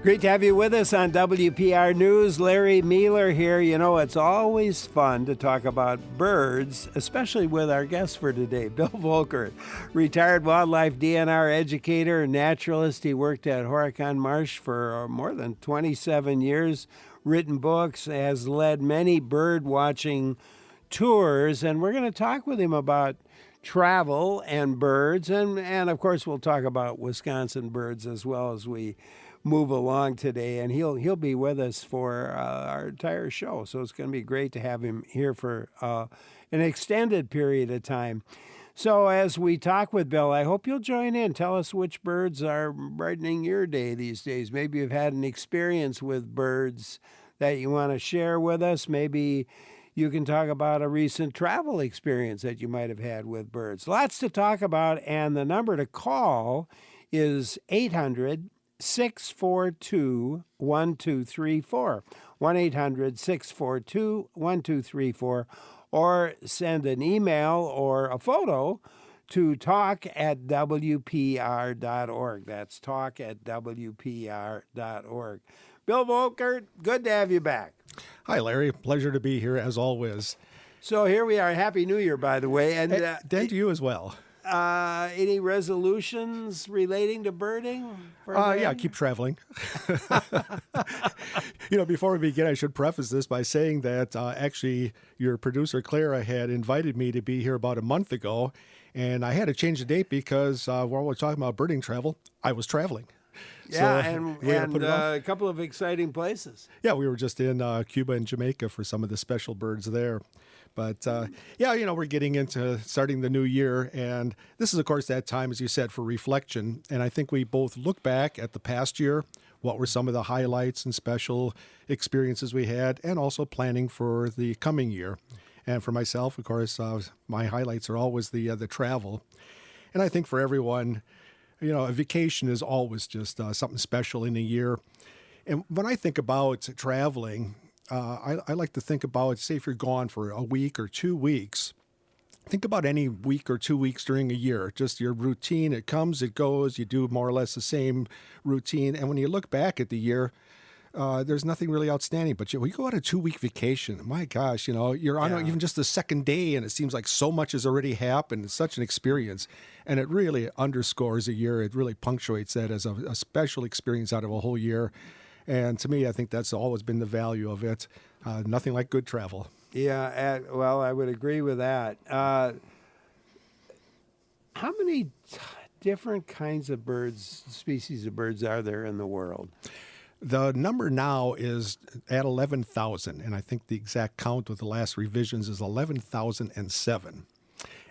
Great to have you with us on WPR News. Larry Mealer here. You know, it's always fun to talk about birds, especially with our guest for today, Bill Volkert, retired wildlife DNR educator and naturalist. He worked at Horicon Marsh for more than 27 years, written books, has led many bird watching tours, and we're going to talk with him about travel and birds, and of course we'll talk about Wisconsin birds as well as we move along today, and he'll be with us for our entire show. So it's going to be great to have him here for an extended period of time. So as we talk with Bill, I hope you'll join in. Tell us which birds are brightening your day these days. Maybe you've had an experience with birds that you want to share with us. Maybe you can talk about a recent travel experience that you might have had with birds. Lots to talk about, and the number to call is 800-642-1234, 1-800-642-1234, or send an email or a photo to talk@wpr.org. That's talk@wpr.org. Bill Volkert, good to have you back. Hi, Larry. Pleasure to be here, as always. So here we are. Happy New Year, by the way. And Dan, to you as well. Any resolutions relating to birding? Yeah, keep traveling. Before we begin, I should preface this by saying that actually your producer, Clara, had invited me to be here about a month ago, and I had to change the date because while we're talking about birding travel, I was traveling. Yeah, So and a couple of exciting places. Yeah, we were just in Cuba and Jamaica for some of the special birds there. But, we're getting into starting the new year, and this is, of course, that time, as you said, for reflection. And I think we both look back at the past year, what were some of the highlights and special experiences we had, and also planning for the coming year. And for myself, of course, my highlights are always the travel. And I think for everyone, a vacation is always just something special in a year. And when I think about traveling, I like to think about, say, if you're gone for a week or 2 weeks, think about any week or 2 weeks during a year, just your routine. It comes, it goes, you do more or less the same routine. And when you look back at the year, there's nothing really outstanding. But when you go on a 2-week vacation, my gosh, you're on even just the second day, and it seems like so much has already happened. It's such an experience. And it really underscores a year. It really punctuates that as a special experience out of a whole year. And to me, I think that's always been the value of it. Nothing like good travel. Yeah, well, I would agree with that. How many different kinds of birds, species of birds, are there in the world? The number now is at 11,000, and I think the exact count with the last revisions is 11,007.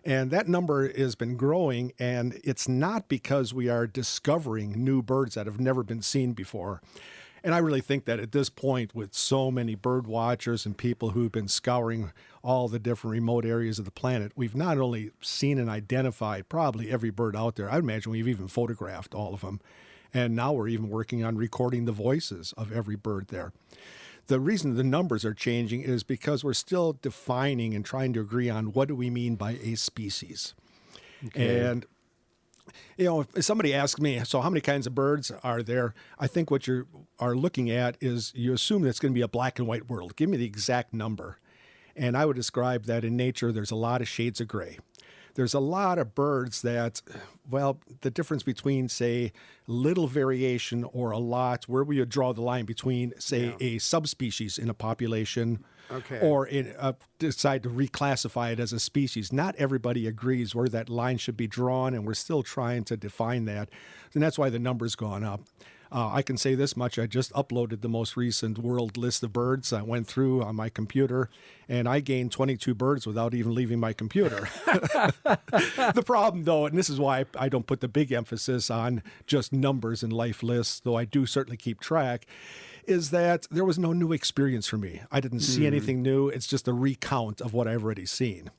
And that number has been growing, and it's not because we are discovering new birds that have never been seen before. And I really think that at this point, with so many bird watchers and people who've been scouring all the different remote areas of the planet, we've not only seen and identified probably every bird out there, I imagine we've even photographed all of them. And now we're even working on recording the voices of every bird there. The reason the numbers are changing is because we're still defining and trying to agree on what do we mean by a species. Okay. And if somebody asks me, so how many kinds of birds are there? I think what you are looking at is you assume it's going to be a black and white world. Give me the exact number. And I would describe that in nature, there's a lot of shades of gray. There's a lot of birds that, the difference between, say, little variation or a lot, where we would draw the line between, say, a subspecies in a population or decide to reclassify it as a species. Not everybody agrees where that line should be drawn, and we're still trying to define that. And that's why the number's gone up. I can say this much. I just uploaded the most recent world list of birds. I went through on my computer, and I gained 22 birds without even leaving my computer. The problem, though, and this is why I don't put the big emphasis on just numbers and life lists, though I do certainly keep track, is that there was no new experience for me. I didn't see anything new. It's just a recount of what I've already seen.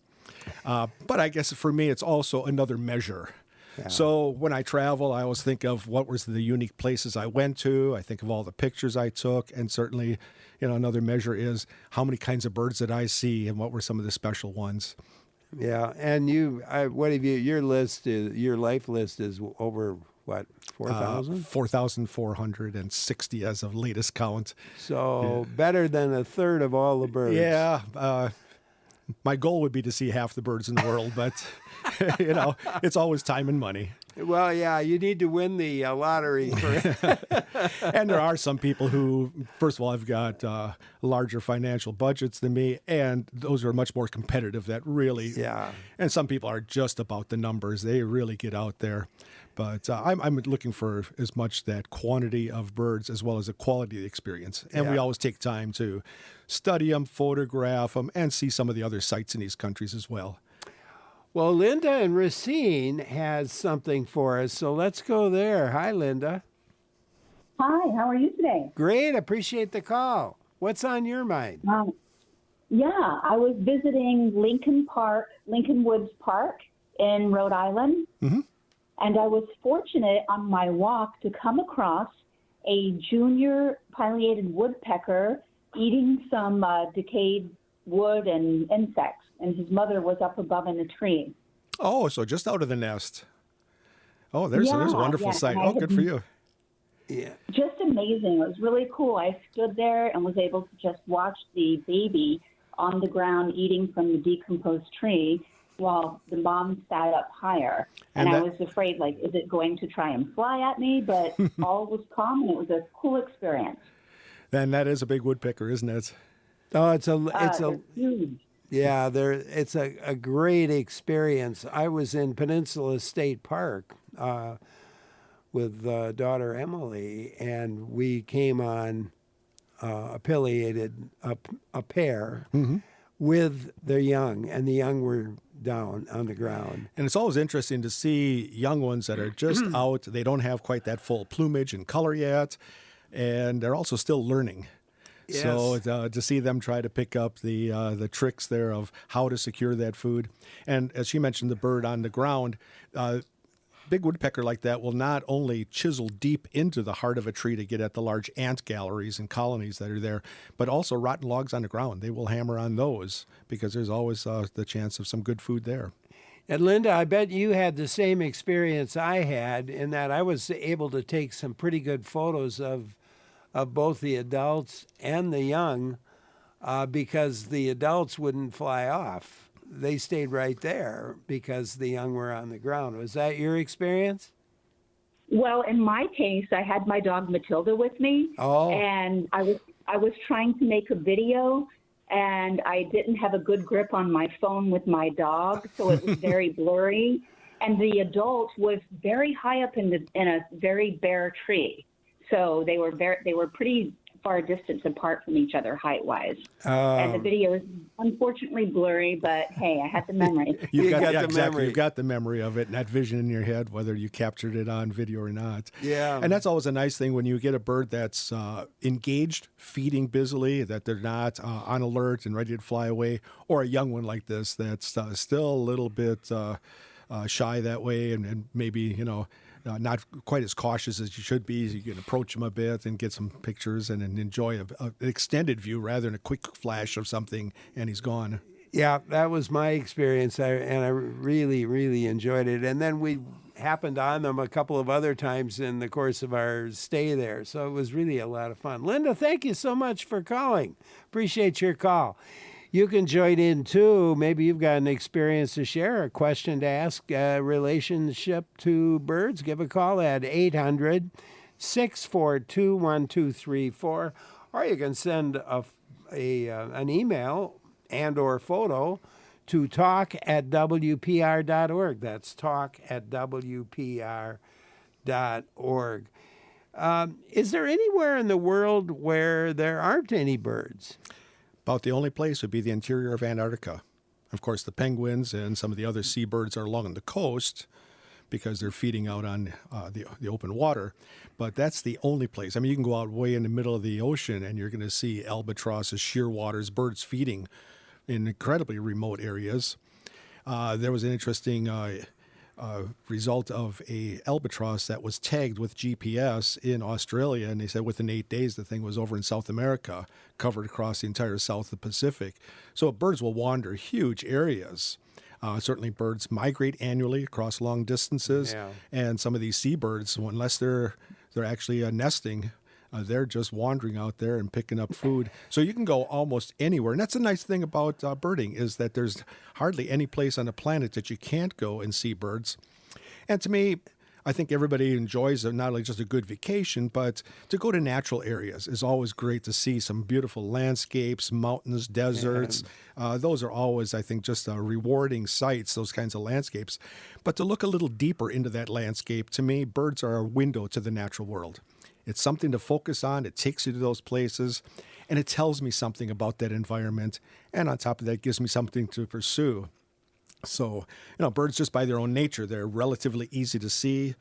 But I guess for me, it's also another measure. Yeah. So when I travel, I always think of what was the unique places I went to. I think of all the pictures I took, and certainly, another measure is how many kinds of birds did I see, and what were some of the special ones. Yeah, and your life list is over what, 4,000? 4,460 as of latest count. So better than a third of all the birds. Yeah. My goal would be to see half the birds in the world, but you know, it's always time and money. Well, yeah, you need to win the lottery for And there are some people who, first of all, have got larger financial budgets than me, and those are much more competitive. That really, Yeah. And some people are just about the numbers; they really get out there. But I'm looking for as much that quantity of birds as well as the quality of the experience, and we Yeah. always take time to study them, photograph them, and see some of the other sites in these countries as well. Well, Linda in Racine has something for us, so let's go there. Hi, Linda. Hi, how are you today? Great, appreciate the call. What's on your mind? Yeah, I was visiting Lincoln Woods Park in Rhode Island, and I was fortunate on my walk to come across a junior pileated woodpecker eating some decayed wood and insects, and his mother was up above in a tree. Oh, so just out of the nest. Oh, there's a wonderful yeah, sight. and I Oh, had good for you. Yeah. Just amazing. It was really cool. I stood there and was able to just watch the baby on the ground eating from the decomposed tree while the mom sat up higher. And And I that- was afraid, like, is it going to try and fly at me? But all was calm, and it was a cool experience. Then that is a big woodpecker, isn't it? Oh, it's a They're huge. yeah, it's a great experience. I was in Peninsula State Park with daughter Emily, and we came on a pileated a pair with their young, and the young were down on the ground. And it's always interesting to see young ones that are just out. They don't have quite that full plumage and color yet, and they're also still learning. So to see them try to pick up the tricks there of how to secure that food. And as she mentioned, the bird on the ground, big woodpecker like that will not only chisel deep into the heart of a tree to get at the large ant galleries and colonies that are there, but also rotten logs on the ground. They will hammer on those because there's always the chance of some good food there. And Linda, I bet you had the same experience I had in that I was able to take some pretty good photos of both the adults and the young because the adults wouldn't fly off. They stayed right there because the young were on the ground. Was that your experience? Well, in my case, I had my dog Matilda with me, and I was trying to make a video, and I didn't have a good grip on my phone with my dog, so it was very blurry. And the adult was very high up in a very bare tree, so they were pretty far distance apart from each other height-wise. And the video is unfortunately blurry, but hey, I had the memory. You got the exactly. memory. You've got the memory of it and that vision in your head, whether you captured it on video or not. Yeah. And that's always a nice thing when you get a bird that's engaged, feeding busily, that they're not on alert and ready to fly away, or a young one like this that's still a little bit shy that way and maybe, not quite as cautious as you should be. You can approach them a bit and get some pictures and enjoy an extended view rather than a quick flash of something and he's gone. Yeah, that was my experience, and I really, really enjoyed it. And then we happened on them a couple of other times in the course of our stay there, so it was really a lot of fun. Linda, thank you so much for calling. Appreciate your call. You can join in too. Maybe you've got an experience to share, a question to ask, relationship to birds. Give a call at 800-642-1234, or you can send an email and or photo to talk@wpr.org. That's talk@wpr.org. Is there anywhere in the world where there aren't any birds? About the only place would be the interior of Antarctica. Of course, the penguins and some of the other seabirds are along the coast because they're feeding out on the open water. But that's the only place. I mean, you can go out way in the middle of the ocean and you're going to see albatrosses, shearwaters, birds feeding in incredibly remote areas. There was an interesting result of a albatross that was tagged with GPS in Australia, and they said within 8 days the thing was over in South America, covered across the entire South of the Pacific. So birds will wander huge areas. Certainly birds migrate annually across long distances. Yeah. And some of these seabirds, unless they're actually nesting, they're just wandering out there and picking up food. So you can go almost anywhere. And that's the nice thing about birding, is that there's hardly any place on the planet that you can't go and see birds. And to me, I think everybody enjoys not only just a good vacation, but to go to natural areas is always great to see some beautiful landscapes, mountains, deserts. Those are always, I think, just rewarding sights, those kinds of landscapes. But to look a little deeper into that landscape, to me, birds are a window to the natural world. It's something to focus on. It takes you to those places, and it tells me something about that environment. And on top of that, it gives me something to pursue. So, birds, just by their own nature, they're relatively easy to see.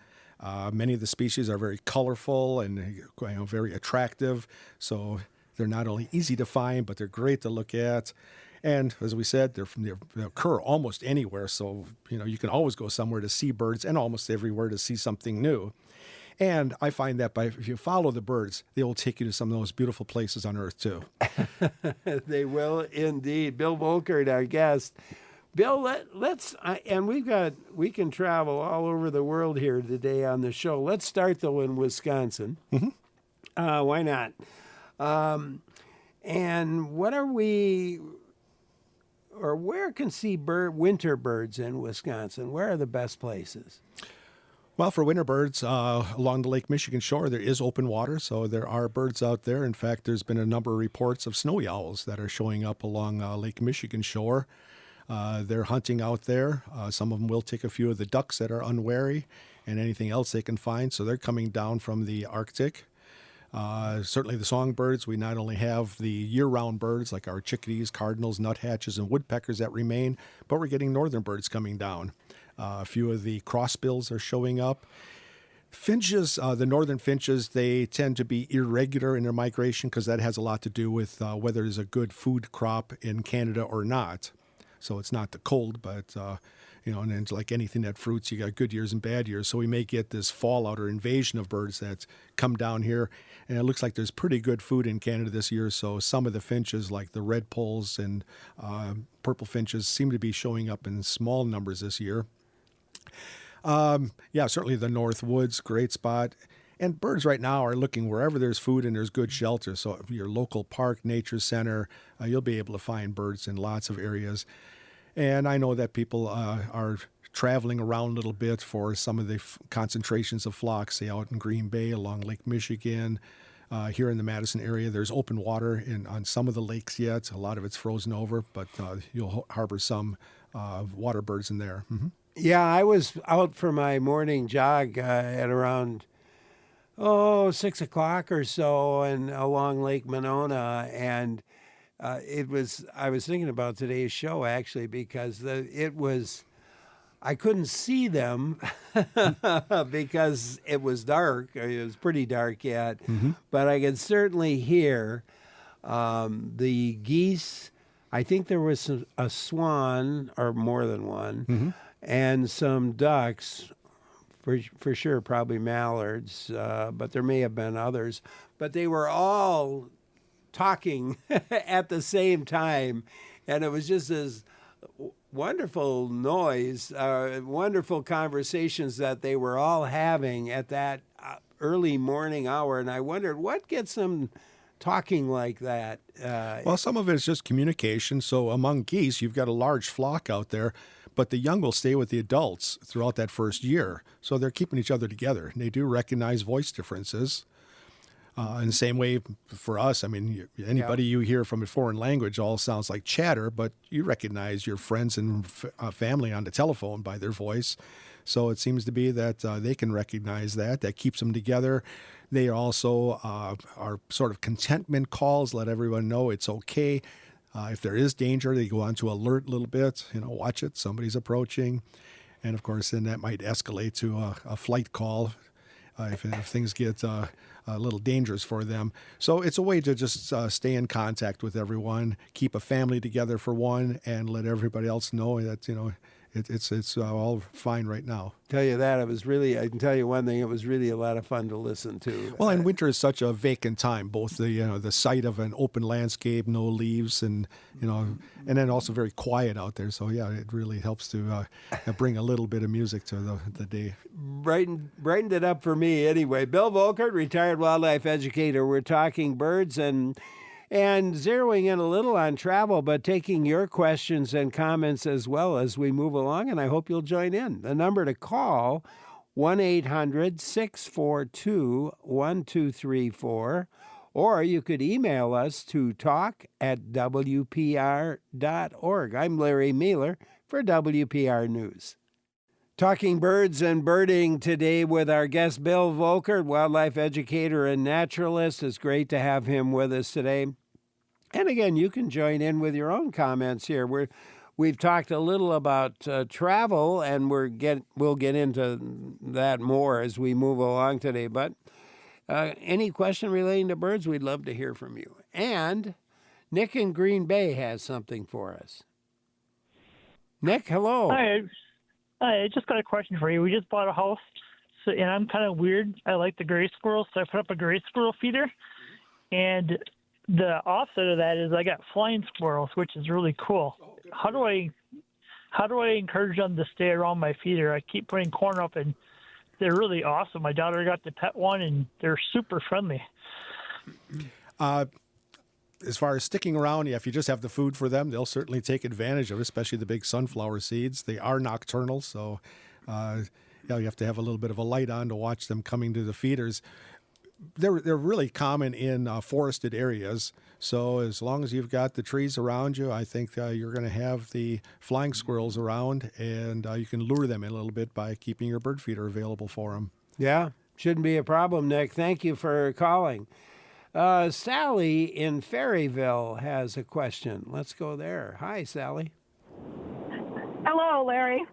Many of the species are very colorful and very attractive. So they're not only easy to find, but they're great to look at. And as we said, they occur almost anywhere. So, you can always go somewhere to see birds, and almost everywhere to see something new. And I find that if you follow the birds, they will take you to some of those beautiful places on Earth, too. They will indeed. Bill Volkert, our guest. Bill, we can travel all over the world here today on the show. Let's start, though, in Wisconsin. Mm-hmm. Why not? And where can see winter birds in Wisconsin? Where are the best places? Well, for winter birds, along the Lake Michigan shore, there is open water, so there are birds out there. In fact, there's been a number of reports of snowy owls that are showing up along Lake Michigan shore. They're hunting out there. Some of them will take a few of the ducks that are unwary and anything else they can find, so they're coming down from the Arctic. Certainly the songbirds, we not only have the year-round birds like our chickadees, cardinals, nuthatches, and woodpeckers that remain, but we're getting northern birds coming down. A few of the crossbills are showing up. Finches, the northern finches, they tend to be irregular in their migration because that has a lot to do with whether there's a good food crop in Canada or not. So it's not the cold, but, and it's like anything that fruits, you got good years and bad years. So we may get this fallout or invasion of birds that come down here. And it looks like there's pretty good food in Canada this year. So some of the finches, like the red polls and purple finches, seem to be showing up in small numbers this year. Certainly the North Woods, great spot. And birds right now are looking wherever there's food and there's good shelter. So if your local park, nature center, you'll be able to find birds in lots of areas. And I know that people are traveling around a little bit for some of the concentrations of flocks, say out in Green Bay, along Lake Michigan. Here in the Madison area, there's open water on some of the lakes yet. A lot of it's frozen over, but you'll harbor some water birds in there. Mm-hmm. Yeah, I was out for my morning jog at around 6 o'clock or so, and along Lake Monona, and I was thinking about today's show actually because I couldn't see them because it was dark. It was pretty dark yet, Mm-hmm. but I could certainly hear the geese. I think there was a swan or more than one. Mm-hmm. And some ducks, for sure, probably mallards, but there may have been others. But they were all talking at the same time, and it was just this wonderful noise, wonderful conversations that they were all having at that early morning hour. And I wondered what gets them talking like that. Well, some of it is just communication. So among geese, you've got a large flock out there, but the young will stay with the adults throughout that first year. So they're keeping each other together. They do recognize voice differences. In the same way for us, I mean, anybody you hear from a foreign language all sounds like chatter, but you recognize your friends and family on the telephone by their voice. So it seems to be that they can recognize that. That keeps them together. They also are sort of contentment calls, let everyone know it's okay. If there is danger, they go on to alert a little bit, watch it, somebody's approaching. And of course, then that might escalate to a flight call if things get a little dangerous for them. So it's a way to just stay in contact with everyone, keep a family together for one, and let everybody else know that, it's all fine right now. Tell you that I can tell you one thing. It was really a lot of fun to listen to. Well, and winter is such a vacant time. Both the sight of an open landscape, no leaves, and and then also very quiet out there. So yeah, it really helps to bring a little bit of music to the day. Brightened it up for me anyway. Bill Volkert, retired wildlife educator. We're talking birds and zeroing in a little on travel, but taking your questions and comments as well as we move along, and I hope you'll join in. The number to call, 1-800-642-1234, or you could email us to talk@wpr.org. I'm Larry Mealer for WPR News. Talking birds and birding today with our guest, Bill Volkert, wildlife educator and naturalist. It's great to have him with us today. And again, you can join in with your own comments here. We've talked a little about travel, and we'll get into that more as we move along today. But any question relating to birds, we'd love to hear from you. And Nick in Green Bay has something for us. Nick, hello. Hi, I just got a question for you. We just bought a house, and I'm kind of weird. I like the gray squirrels, so I put up a gray squirrel feeder. And the offset of that is I got flying squirrels, which is really cool. How do I encourage them to stay around my feeder? I keep putting corn up, and they're really awesome. My daughter got to pet one, and they're super friendly. As far as sticking around, if you just have the food for them, they'll certainly take advantage of it, especially the big sunflower seeds. They are nocturnal, so you have to have a little bit of a light on to watch them coming to the feeders. They're really common in forested areas, so as long as you've got the trees around you, I think you're going to have the flying squirrels around, and you can lure them in a little bit by keeping your bird feeder available for them. Yeah, shouldn't be a problem, Nick. Thank you for calling. Sally in Ferryville has a question. Let's go there. Hi, Sally. Hello, Larry.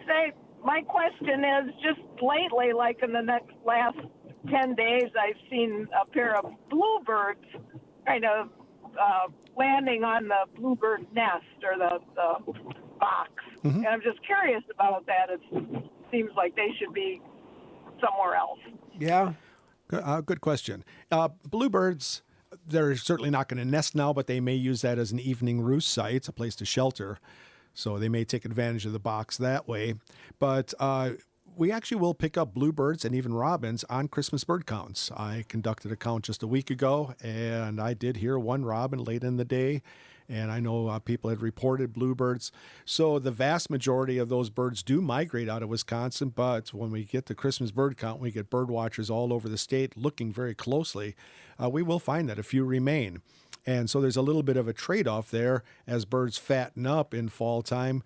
Say, my question is, just lately, like in the last 10 days, I've seen a pair of bluebirds kind of landing on the bluebird nest or the box. Mm-hmm. And I'm just curious about that. It seems like they should be somewhere else. Yeah. Good question. Bluebirds, they're certainly not going to nest now, but they may use that as an evening roost site, a place to shelter. So they may take advantage of the box that way. But we actually will pick up bluebirds and even robins on Christmas bird counts. I conducted a count just a week ago, and I did hear one robin late in the day. And I know people had reported bluebirds. So the vast majority of those birds do migrate out of Wisconsin. But when we get the Christmas bird count, we get bird watchers all over the state looking very closely. We will find that a few remain. And so there's a little bit of a trade-off there as birds fatten up in fall time.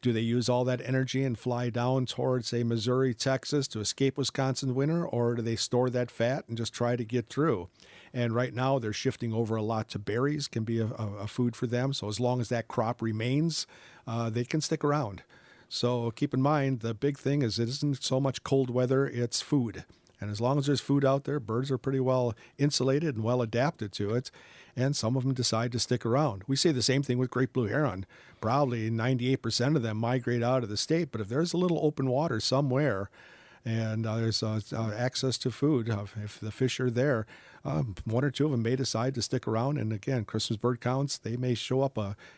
Do they use all that energy and fly down towards, say, Missouri, Texas to escape Wisconsin winter, or do they store that fat and just try to get through? And right now they're shifting over a lot to berries, can be a food for them. So as long as that crop remains, they can stick around. So keep in mind, the big thing is it isn't so much cold weather, it's food. And as long as there's food out there, birds are pretty well insulated and well adapted to it. And some of them decide to stick around. We say the same thing with great blue heron. Probably 98% of them migrate out of the state. But if there's a little open water somewhere and there's access to food, if the fish are there, one or two of them may decide to stick around. And again, Christmas bird counts, they may show up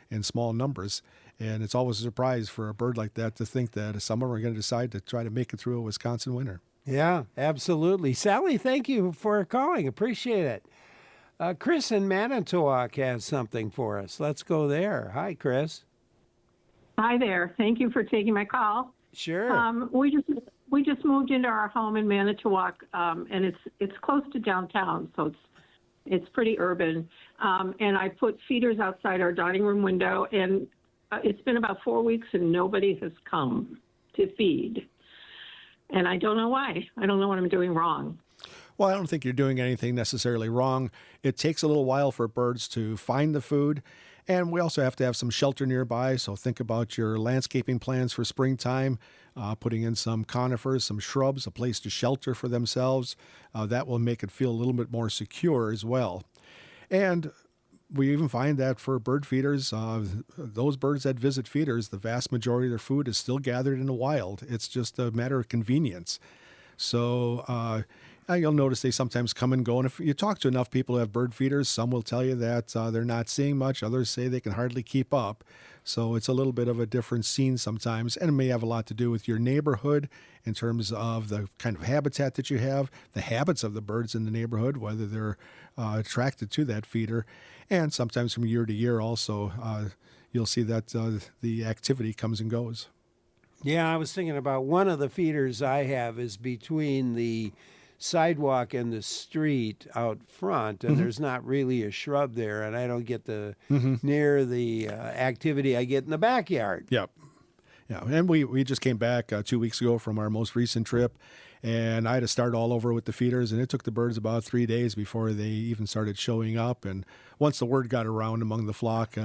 in small numbers. And it's always a surprise for a bird like that to think that some of them are going to decide to try to make it through a Wisconsin winter. Yeah, absolutely. Sally, thank you for calling. Appreciate it. Chris in Manitowoc has something for us. Let's go there. Hi, Chris. Hi there. Thank you for taking my call. Sure. We just moved into our home in Manitowoc, and it's close to downtown, so it's pretty urban. And I put feeders outside our dining room window, and it's been about 4 weeks, and nobody has come to feed. And I don't know why. I don't know what I'm doing wrong. Well, I don't think you're doing anything necessarily wrong. It takes a little while for birds to find the food. And we also have to have some shelter nearby. So think about your landscaping plans for springtime, putting in some conifers, some shrubs, a place to shelter for themselves. That will make it feel a little bit more secure as well. And we even find that for bird feeders, those birds that visit feeders, the vast majority of their food is still gathered in the wild. It's just a matter of convenience. So you'll notice they sometimes come and go. And if you talk to enough people who have bird feeders, some will tell you that they're not seeing much. Others say they can hardly keep up. So it's a little bit of a different scene sometimes. And it may have a lot to do with your neighborhood in terms of the kind of habitat that you have, the habits of the birds in the neighborhood, whether they're attracted to that feeder. And sometimes from year to year also, you'll see that the activity comes and goes. Yeah, I was thinking about one of the feeders I have is between the sidewalk and the street out front, and there's not really a shrub there, and I don't get the near the activity I get in the backyard. Yep. Yeah, and we just came back 2 weeks ago from our most recent trip, and I had to start all over with the feeders, and it took the birds about 3 days before they even started showing up. And once the word got around among the flock,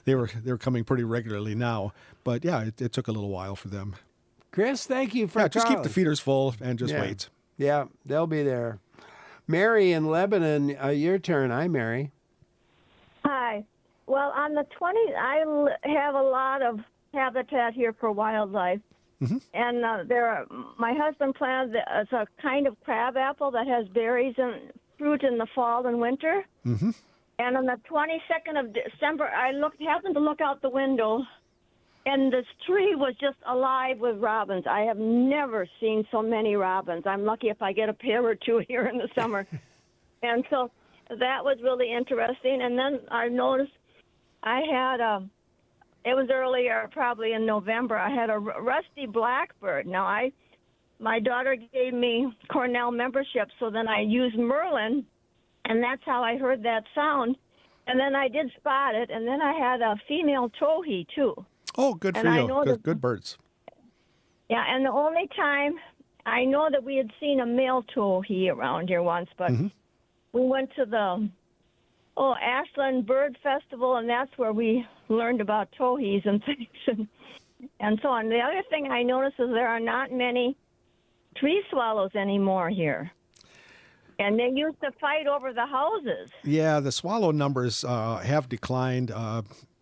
they were coming pretty regularly now. But yeah, it took a little while for them. Chris, thank you for just keep calling. the feeders full and just wait. Yeah, they'll be there. Mary in Lebanon, your turn. Hi, Mary. Hi. Well, on the 20th, I have a lot of habitat here for wildlife. And my husband planted a kind of crabapple that has berries and fruit in the fall and winter. And on the 22nd of December, I happened to look out the window, and this tree was just alive with robins. I have never seen so many robins. I'm lucky if I get a pair or two here in the summer. And so that was really interesting. And then I noticed I had it was earlier, probably in November, I had a rusty blackbird. Now, my daughter gave me Cornell membership, so then I used Merlin, and that's how I heard that sound. And then I did spot it, and then I had a female towhee, too. Oh, good for you. Good birds. Yeah, and the only time I know that we had seen a male towhee around here once, but we went to the Ashland Bird Festival, and that's where we learned about towhees and things and so on. The other thing I noticed is there are not many tree swallows anymore here. And they used to fight over the houses. Yeah, the swallow numbers have declined.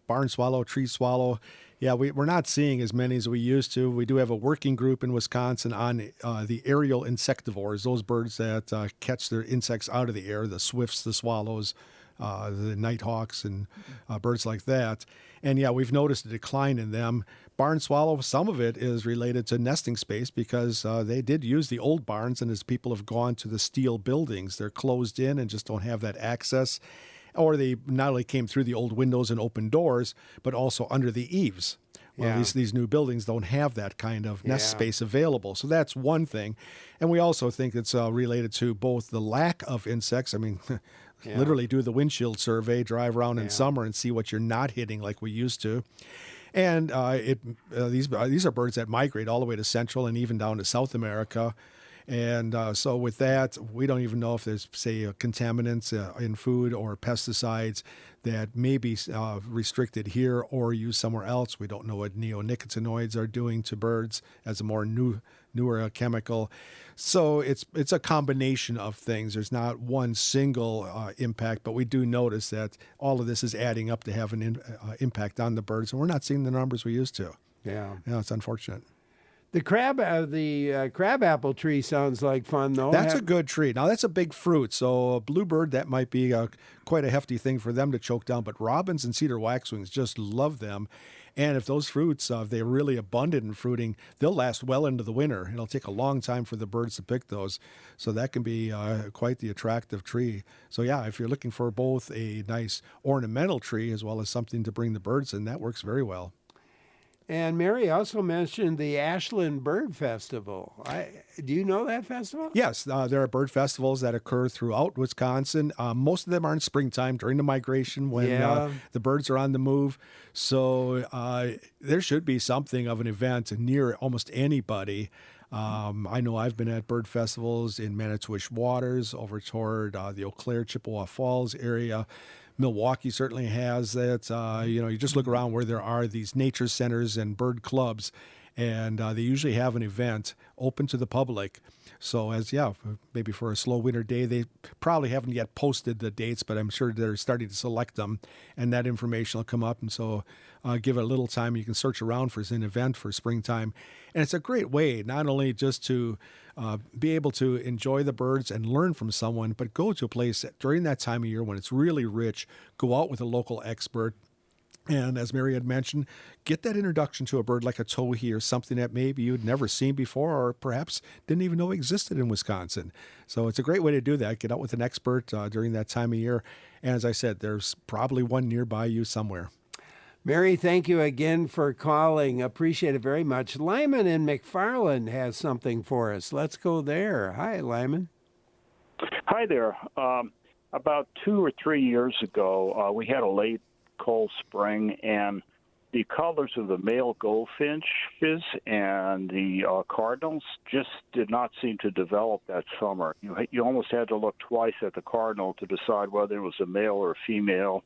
Barn swallow, tree swallow. Yeah, we're not seeing as many as we used to. We do have a working group in Wisconsin on the aerial insectivores, those birds that catch their insects out of the air, the swifts, the swallows, the nighthawks, and birds like that. And yeah, we've noticed a decline in them. Barn swallow, some of it is related to nesting space because they did use the old barns, and as people have gone to the steel buildings, they're closed in and just don't have that access. Or they not only came through the old windows and open doors, but also under the eaves. Well, these new buildings don't have that kind of nest space available. So that's one thing. And we also think it's related to both the lack of insects. I mean, literally do the windshield survey, drive around in summer and see what you're not hitting like we used to. And these are birds that migrate all the way to Central and even down to South America. And so with that, we don't even know if there's, say, contaminants in food or pesticides that may be restricted here or used somewhere else. We don't know what neonicotinoids are doing to birds as a more newer chemical. So it's a combination of things. There's not one single impact, but we do notice that all of this is adding up to have an impact on the birds, and we're not seeing the numbers we used to. Yeah, it's unfortunate. The crabapple tree sounds like fun, though. That's a good tree. Now, that's a big fruit, so a bluebird, that might be quite a hefty thing for them to choke down, but robins and cedar waxwings just love them. And if those fruits, they're really abundant in fruiting, they'll last well into the winter. It'll take a long time for the birds to pick those, so that can be quite the attractive tree. So, yeah, if you're looking for both a nice ornamental tree as well as something to bring the birds in, that works very well. And Mary also mentioned the Ashland Bird Festival. Do you know that festival? Yes, there are bird festivals that occur throughout Wisconsin. Most of them are in springtime during the migration when the birds are on the move. So there should be something of an event near almost anybody. I know I've been at bird festivals in Manitowish Waters over toward the Eau Claire, Chippewa Falls area. Milwaukee certainly has that. You just look around where there are these nature centers and bird clubs, And they usually have an event open to the public. So maybe for a slow winter day, they probably haven't yet posted the dates, but I'm sure they're starting to select them, and that information will come up. And so give it a little time. You can search around for an event for springtime. And it's a great way, not only just to be able to enjoy the birds and learn from someone, but go to a place during that time of year when it's really rich, go out with a local expert. And as Mary had mentioned, get that introduction to a bird like a towhee or something that maybe you'd never seen before or perhaps didn't even know existed in Wisconsin. So it's a great way to do that. Get out with an expert during that time of year. And as I said, there's probably one nearby you somewhere. Mary, thank you again for calling. Appreciate it very much. Lyman in McFarland has something for us. Let's go there. Hi, Lyman. Hi there. About 2 or 3 years ago, we had a late cold spring, and the colors of the male goldfinches and the cardinals just did not seem to develop that summer. You almost had to look twice at the cardinal to decide whether it was a male or a female.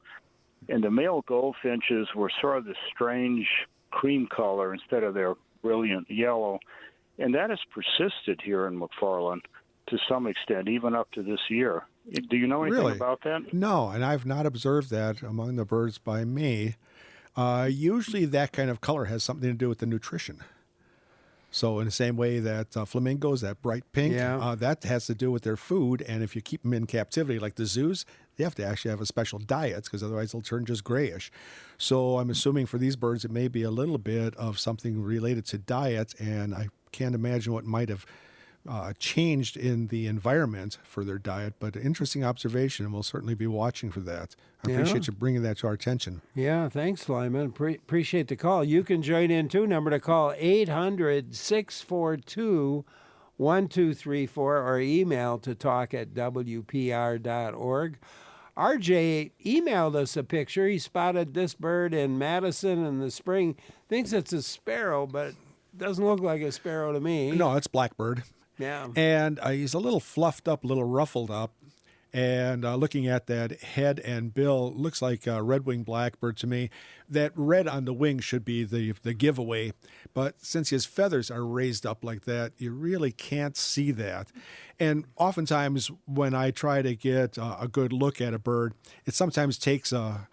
And the male goldfinches were sort of this strange cream color instead of their brilliant yellow. And that has persisted here in McFarland to some extent, even up to this year. Do you know anything about that? No, and I've not observed that among the birds by me. Usually that kind of color has something to do with the nutrition. So in the same way that flamingos, that bright pink, that has to do with their food. And if you keep them in captivity, like the zoos, they have to actually have a special diet because otherwise they'll turn just grayish. So I'm assuming for these birds, it may be a little bit of something related to diet. And I can't imagine what might have changed in the environment for their diet, but interesting observation, and we'll certainly be watching for that. I appreciate you bringing that to our attention. Yeah, thanks, Lyman. Appreciate the call. You can join in too. Number to call 800-642-1234 or email to talk@wpr.org. RJ emailed us a picture. He spotted this bird in Madison in the spring. Thinks it's a sparrow, but it doesn't look like a sparrow to me. No, it's blackbird. Yeah. And he's a little fluffed up, a little ruffled up. And looking at that head and bill, looks like a red-winged blackbird to me. That red on the wing should be the giveaway. But since his feathers are raised up like that, you really can't see that. And oftentimes when I try to get a good look at a bird, it sometimes takes a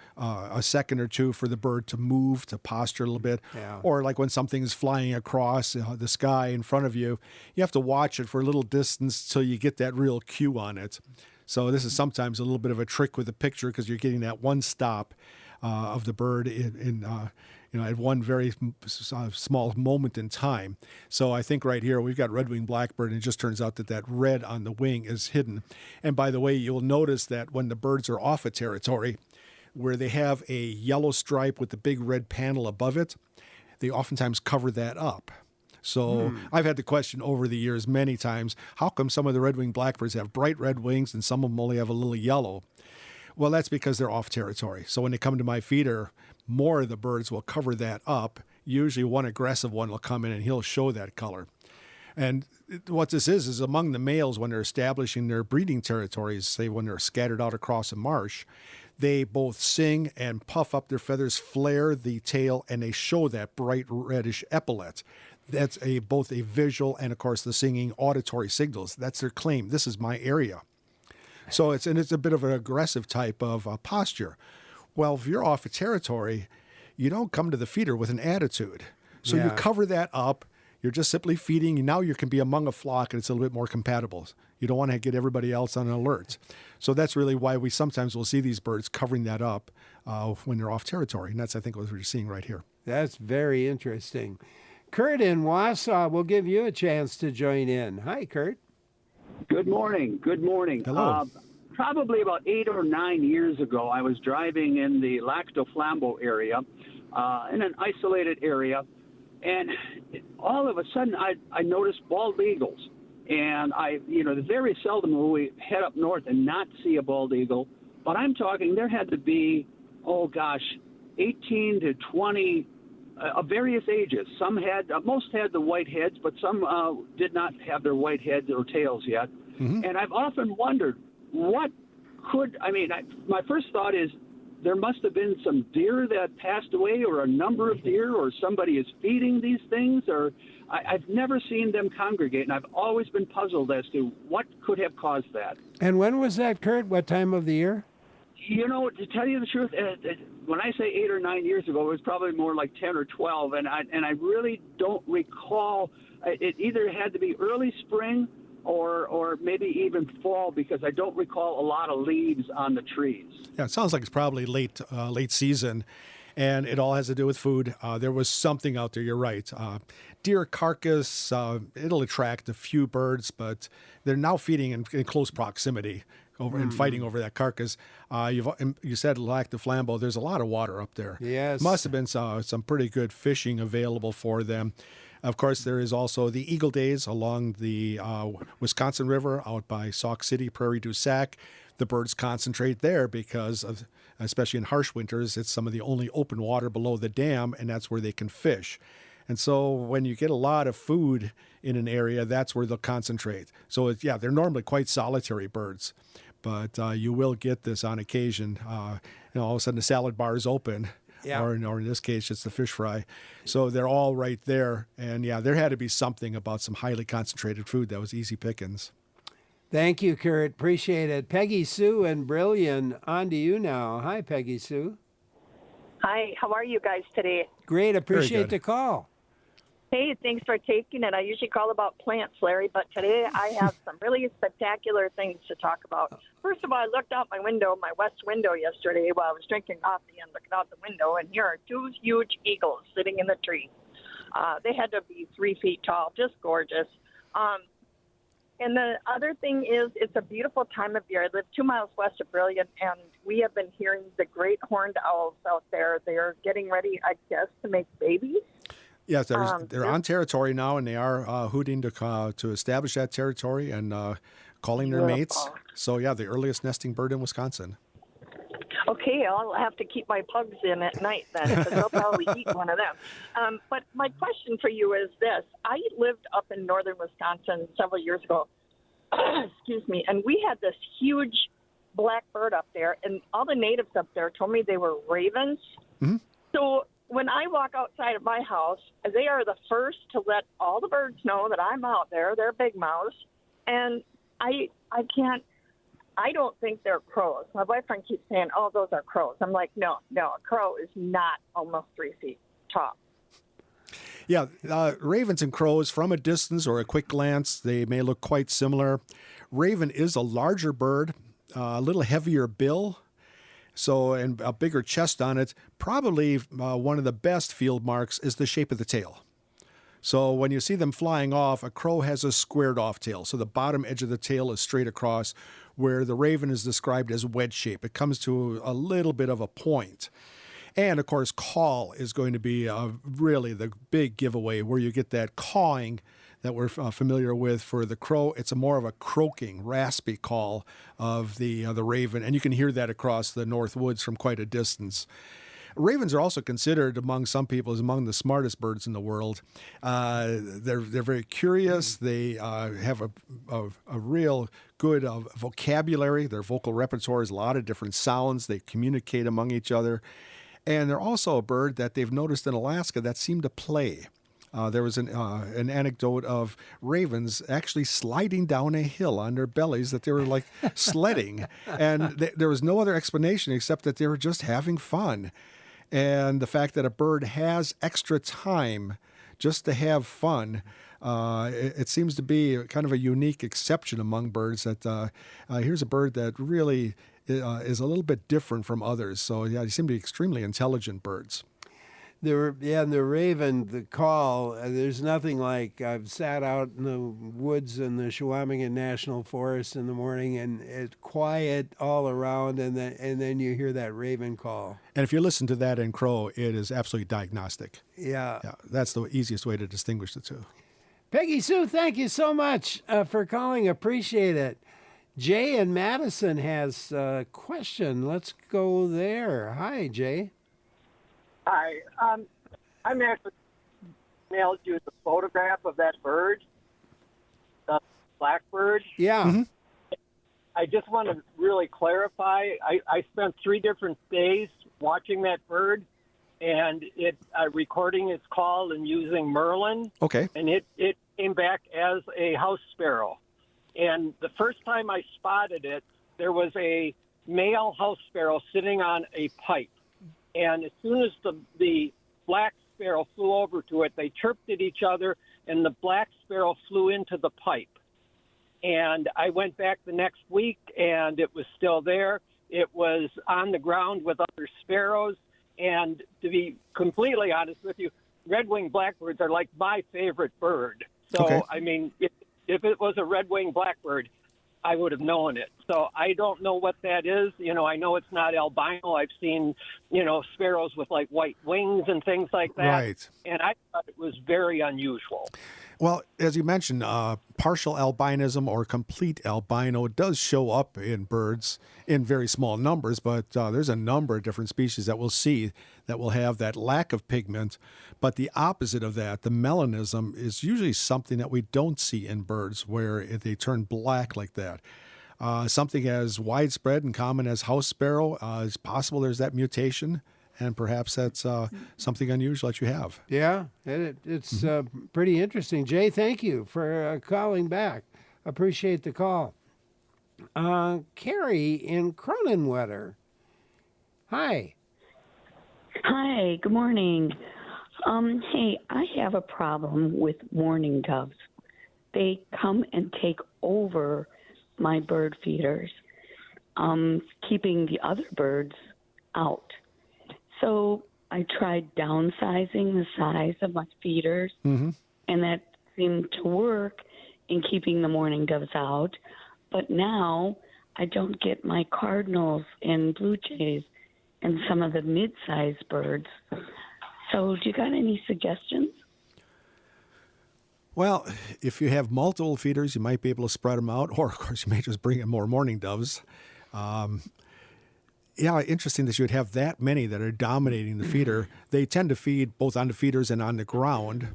second or two for the bird to move, to posture a little bit. Yeah. Or like when something's flying across the sky in front of you, you have to watch it for a little distance till you get that real cue on it. So this is sometimes a little bit of a trick with the picture because you're getting that one stop of the bird at one very small moment in time. So I think right here we've got red-winged blackbird, and it just turns out that red on the wing is hidden. And by the way, you'll notice that when the birds are off a territory where they have a yellow stripe with the big red panel above it, they oftentimes cover that up. So I've had the question over the years many times, how come some of the red-winged blackbirds have bright red wings and some of them only have a little yellow? Well, that's because they're off territory. So when they come to my feeder, more of the birds will cover that up. Usually one aggressive one will come in and he'll show that color. And what this is among the males when they're establishing their breeding territories, say when they're scattered out across a marsh, they both sing and puff up their feathers, flare the tail, and they show that bright reddish epaulet. That's both a visual and, of course, the singing auditory signals. That's their claim. This is my area. So it's a bit of an aggressive type of posture. Well, if you're off a territory, you don't come to the feeder with an attitude. So you cover that up. You're just simply feeding. Now you can be among a flock, and it's a little bit more compatible. You don't want to get everybody else on alert. So that's really why we sometimes will see these birds covering that up when they're off territory. And that's, I think, what we're seeing right here. That's very interesting. Kurt in Wausau, we'll give you a chance to join in. Hi, Kurt. Good morning. Good morning. Hello. Probably about 8 or 9 years ago, I was driving in the Lac du Flambeau area, in an isolated area, and all of a sudden I noticed bald eagles. And very seldom will we head up north and not see a bald eagle, but I'm talking there had to be, 18 to 20 of various ages. Most had the white heads, but some did not have their white heads or tails yet. Mm-hmm. And I've often wondered my first thought is, there must have been some deer that passed away, or a number of deer, or somebody is feeding these things, or I've never seen them congregate, and I've always been puzzled as to what could have caused that. And when was that, Kurt? What time of the year? You know, to tell you the truth, when I say 8 or 9 years ago, it was probably more like 10 or 12, and I really don't recall. It either had to be early spring or maybe even fall, because I don't recall a lot of leaves on the trees. Yeah, it sounds like it's probably late season, and it all has to do with food. There was something out there. You're right. Deer carcass, it'll attract a few birds, but they're now feeding in close proximity and fighting over that carcass. You said Lac du Flambeau. There's a lot of water up there. Yes. Must have been some pretty good fishing available for them. Of course, there is also the Eagle Days along the Wisconsin River out by Sauk City, Prairie du Sac. The birds concentrate there because of, especially in harsh winters, it's some of the only open water below the dam, and that's where they can fish. And so when you get a lot of food in an area, that's where they'll concentrate. So, they're normally quite solitary birds. But you will get this on occasion. All of a sudden the salad bar is open, or in this case, it's the fish fry. So they're all right there. And there had to be something about some highly concentrated food that was easy pickings. Thank you, Kurt. Appreciate it. Peggy Sue and Brillion, on to you now. Hi, Peggy Sue. Hi, how are you guys today? Great. Appreciate the call. Hey, thanks for taking it. I usually call about plants, Larry, but today I have some really spectacular things to talk about. First of all, I looked out my window, my west window yesterday while I was drinking coffee and looking out the window, and here are two huge eagles sitting in the tree. They had to be 3 feet tall, just gorgeous. And the other thing is, it's a beautiful time of year. I live 2 miles west of Brilliant, and we have been hearing the great horned owls out there. They're getting ready, I guess, to make babies. Yes, they're on territory now, and they are hooting to establish that territory and calling their mates. So, the earliest nesting bird in Wisconsin. Okay, I'll have to keep my pugs in at night then, because they'll probably eat one of them. But my question for you is this. I lived up in northern Wisconsin several years ago, excuse me, and we had this huge black bird up there, and all the natives up there told me they were ravens. Mm-hmm. So when I walk outside of my house, they are the first to let all the birds know that I'm out there. They're big mouths, and I don't think they're crows. My boyfriend keeps saying, oh, those are crows. I'm like, no, a crow is not almost 3 feet tall. Yeah, ravens and crows, from a distance or a quick glance, they may look quite similar. Raven is a larger bird, a little heavier bill, and a bigger chest on it. Probably one of the best field marks is the shape of the tail. So when you see them flying off, a crow has a squared off tail. So the bottom edge of the tail is straight across, where the raven is described as wedge shape. It comes to a little bit of a point. And of course, call is going to be really the big giveaway, where you get that cawing that we're familiar with for the crow. It's more of a croaking, raspy call of the raven, and you can hear that across the North Woods from quite a distance. Ravens are also considered among some people as among the smartest birds in the world. They're very curious. They have a real good vocabulary. Their vocal repertoire is a lot of different sounds. They communicate among each other. And they're also a bird that they've noticed in Alaska that seem to play. There was an anecdote of ravens actually sliding down a hill on their bellies, that they were like sledding. And there was no other explanation except that they were just having fun. And the fact that a bird has extra time just to have fun, it seems to be kind of a unique exception among birds, that here's a bird that really is a little bit different from others. So, they seem to be extremely intelligent birds. The raven, the call, there's nothing like, I've sat out in the woods in the Chequamegon National Forest in the morning, and it's quiet all around, and then you hear that raven call. And if you listen to that in crow, it is absolutely diagnostic. Yeah. That's the easiest way to distinguish the two. Peggy Sue, thank you so much for calling. Appreciate it. Jay in Madison has a question. Let's go there. Hi, Jay. Hi. I'm actually mailed you the photograph of that bird, the blackbird. Yeah. Mm-hmm. I just want to really clarify. I spent 3 different days watching that bird, and it recording its call and using Merlin. Okay. And it came back as a house sparrow. And the first time I spotted it, there was a male house sparrow sitting on a pipe. And as soon as the black sparrow flew over to it, they chirped at each other, and the black sparrow flew into the pipe. And I went back the next week, and it was still there. It was on the ground with other sparrows. And to be completely honest with you, red-winged blackbirds are like my favorite bird. So, Okay. I mean, if it was a red-winged blackbird, I would have known it. So I don't know what that is. You know, I know it's not albino. I've seen, sparrows with like white wings and things like that. Right. And I thought it was very unusual. Well, as you mentioned, partial albinism or complete albino does show up in birds in very small numbers, but there's a number of different species that we'll see that will have that lack of pigment. But the opposite of that, the melanism, is usually something that we don't see in birds where they turn black like that. Something as widespread and common as house sparrow, it's possible there's that mutation. And perhaps that's something unusual that you have. Yeah, it's pretty interesting. Jay, thank you for calling back. Appreciate the call. Carrie in Cronenwetter. Hi. Hi, good morning. Hey, I have a problem with mourning doves. They come and take over my bird feeders, keeping the other birds out. So I tried downsizing the size of my feeders, and that seemed to work in keeping the mourning doves out. But now I don't get my cardinals and blue jays and some of the mid-sized birds. So do you got any suggestions? Well, if you have multiple feeders, you might be able to spread them out, or of course you may just bring in more mourning doves. Yeah, interesting that you would have that many that are dominating the feeder. They tend to feed both on the feeders and on the ground.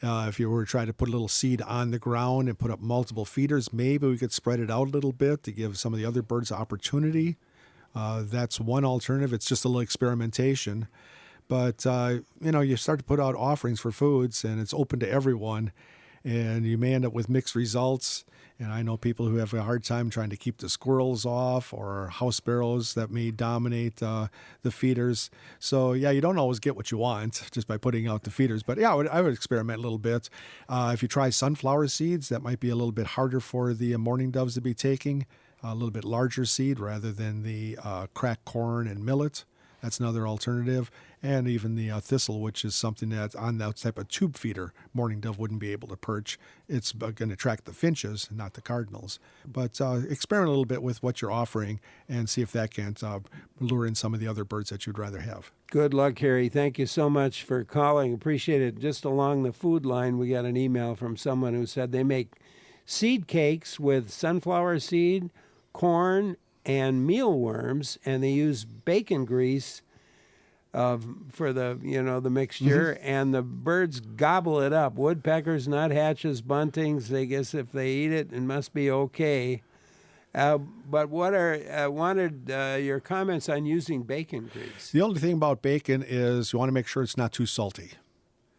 If you were trying to put a little seed on the ground and put up multiple feeders, maybe we could spread it out a little bit to give some of the other birds opportunity. That's one alternative. It's just a little experimentation. But, you start to put out offerings for foods, and it's open to everyone, and you may end up with mixed results. And I know people who have a hard time trying to keep the squirrels off, or house sparrows that may dominate the feeders. So, yeah, you don't always get what you want just by putting out the feeders. But, yeah, I would experiment a little bit. If you try sunflower seeds, that might be a little bit harder for the mourning doves to be taking, a little bit larger seed rather than the cracked corn and millet. That's another alternative. And even the thistle, which is something that on that type of tube feeder, mourning dove wouldn't be able to perch. It's going to attract the finches, not the cardinals. But experiment a little bit with what you're offering and see if that can't lure in some of the other birds that you'd rather have. Good luck, Harry. Thank you so much for calling. Appreciate it. Just along the food line, we got an email from someone who said they make seed cakes with sunflower seed, corn, and mealworms, and they use bacon grease for the mixture, and the birds gobble it up. Woodpeckers, nuthatches, buntings, I guess if they eat it, it must be okay. But wanted your comments on using bacon grease. The only thing about bacon is you want to make sure it's not too salty.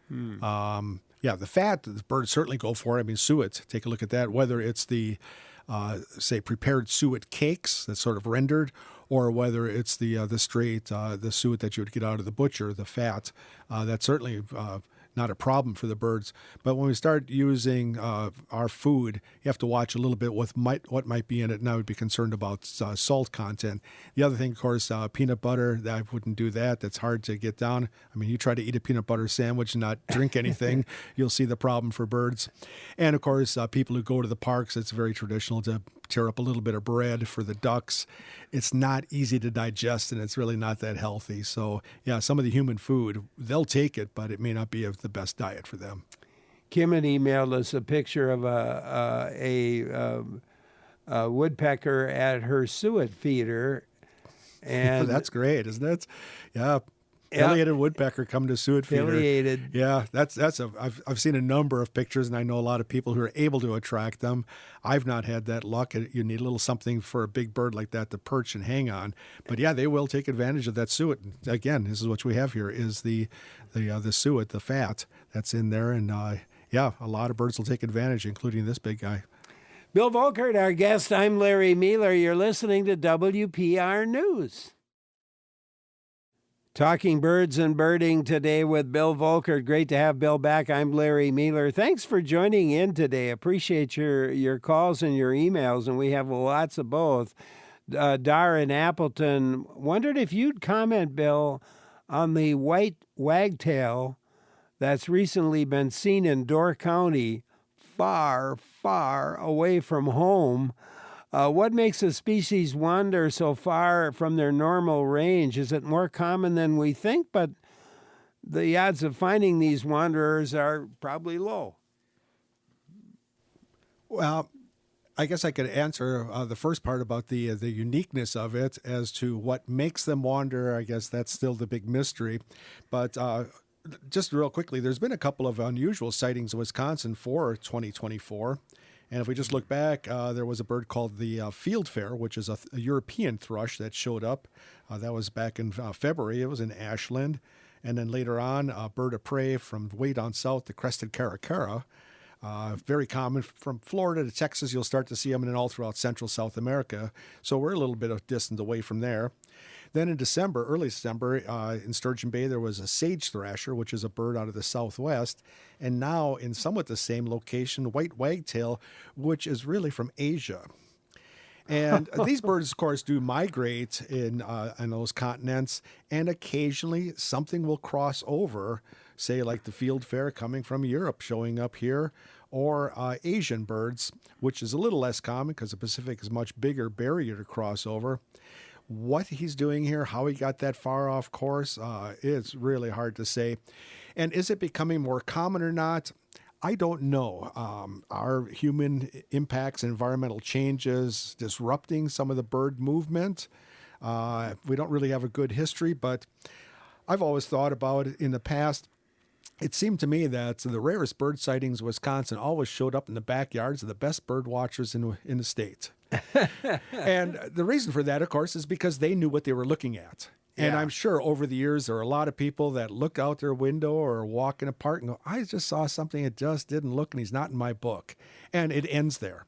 The fat, the birds certainly go for it. I mean, suet, take a look at that, whether it's the say prepared suet cakes that's sort of rendered, or whether it's the straight the suet that you would get out of the butcher, the fat. That's certainly not a problem for the birds. But when we start using our food, you have to watch a little bit what might be in it, and I would be concerned about salt content. The other thing, of course, peanut butter, I wouldn't do that. That's hard to get down. I mean, you try to eat a peanut butter sandwich and not drink anything, you'll see the problem for birds. And, of course, people who go to the parks, it's very traditional to tear up a little bit of bread for the ducks. It's not easy to digest, and it's really not that healthy. So, yeah, some of the human food, they'll take it, but it may not be the best diet for them. Kim had emailed us a picture of a woodpecker at her suet feeder. And that's great, isn't it? Yeah. Pileated woodpecker come to suet feeder. Pileated. Yeah, I've seen a number of pictures, and I know a lot of people who are able to attract them. I've not had that luck. You need a little something for a big bird like that to perch and hang on. But yeah, they will take advantage of that suet. Again, this is what we have here is the suet, the fat that's in there, and yeah, a lot of birds will take advantage, including this big guy. Bill Volkert, our guest. I'm Larry Mealer. You're listening to WPR News. Talking birds and birding today with Bill Volkert. Great to have Bill back. I'm Larry Mealer. Thanks for joining in today. Appreciate your calls and your emails, and we have lots of both. Dar in Appleton wondered if you'd comment, Bill, on the white wagtail that's recently been seen in Door County, far, far away from home. What makes a species wander so far from their normal range? Is it more common than we think? But the odds of finding these wanderers are probably low. Well, I guess I could answer the first part about the uniqueness of it. As to what makes them wander, I guess that's still the big mystery. But just real quickly, there's been a couple of unusual sightings in Wisconsin for 2024. And if we just look back, there was a bird called the fieldfare, which is a European thrush that showed up. That was back in February. It was in Ashland. And then later on, a bird of prey from way down south, the crested caracara. Very common from Florida to Texas. You'll start to see them, and then all throughout Central South America. So we're a little bit of distance away from there. Then in December, early December, in Sturgeon Bay, there was a sage thrasher, which is a bird out of the southwest. And now in somewhat the same location, white wagtail, which is really from Asia. And these birds, of course, do migrate in those continents, and occasionally something will cross over, say like the fieldfare coming from Europe showing up here, or Asian birds, which is a little less common because the Pacific is a much bigger barrier to cross over. What he's doing here, how he got that far off course, it's really hard to say. And is it becoming more common or not? I don't know. Are human impacts, environmental changes disrupting some of the bird movement? We don't really have a good history, but I've always thought about it in the past. It seemed to me that the rarest bird sightings in Wisconsin always showed up in the backyards of the best bird watchers in the state. And the reason for that, of course, is because they knew what they were looking at. And I'm sure over the years, there are a lot of people that look out their window or walk in a park and go, I just saw something that just didn't look, and he's not in my book. And it ends there.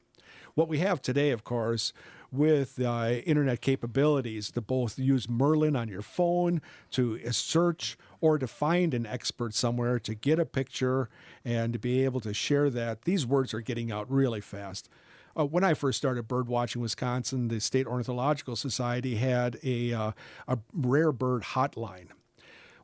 What we have today, of course, with internet capabilities to both use Merlin on your phone, to search, or to find an expert somewhere, to get a picture and to be able to share that, these words are getting out really fast. When I first started bird watching Wisconsin, the State Ornithological Society had a rare bird hotline.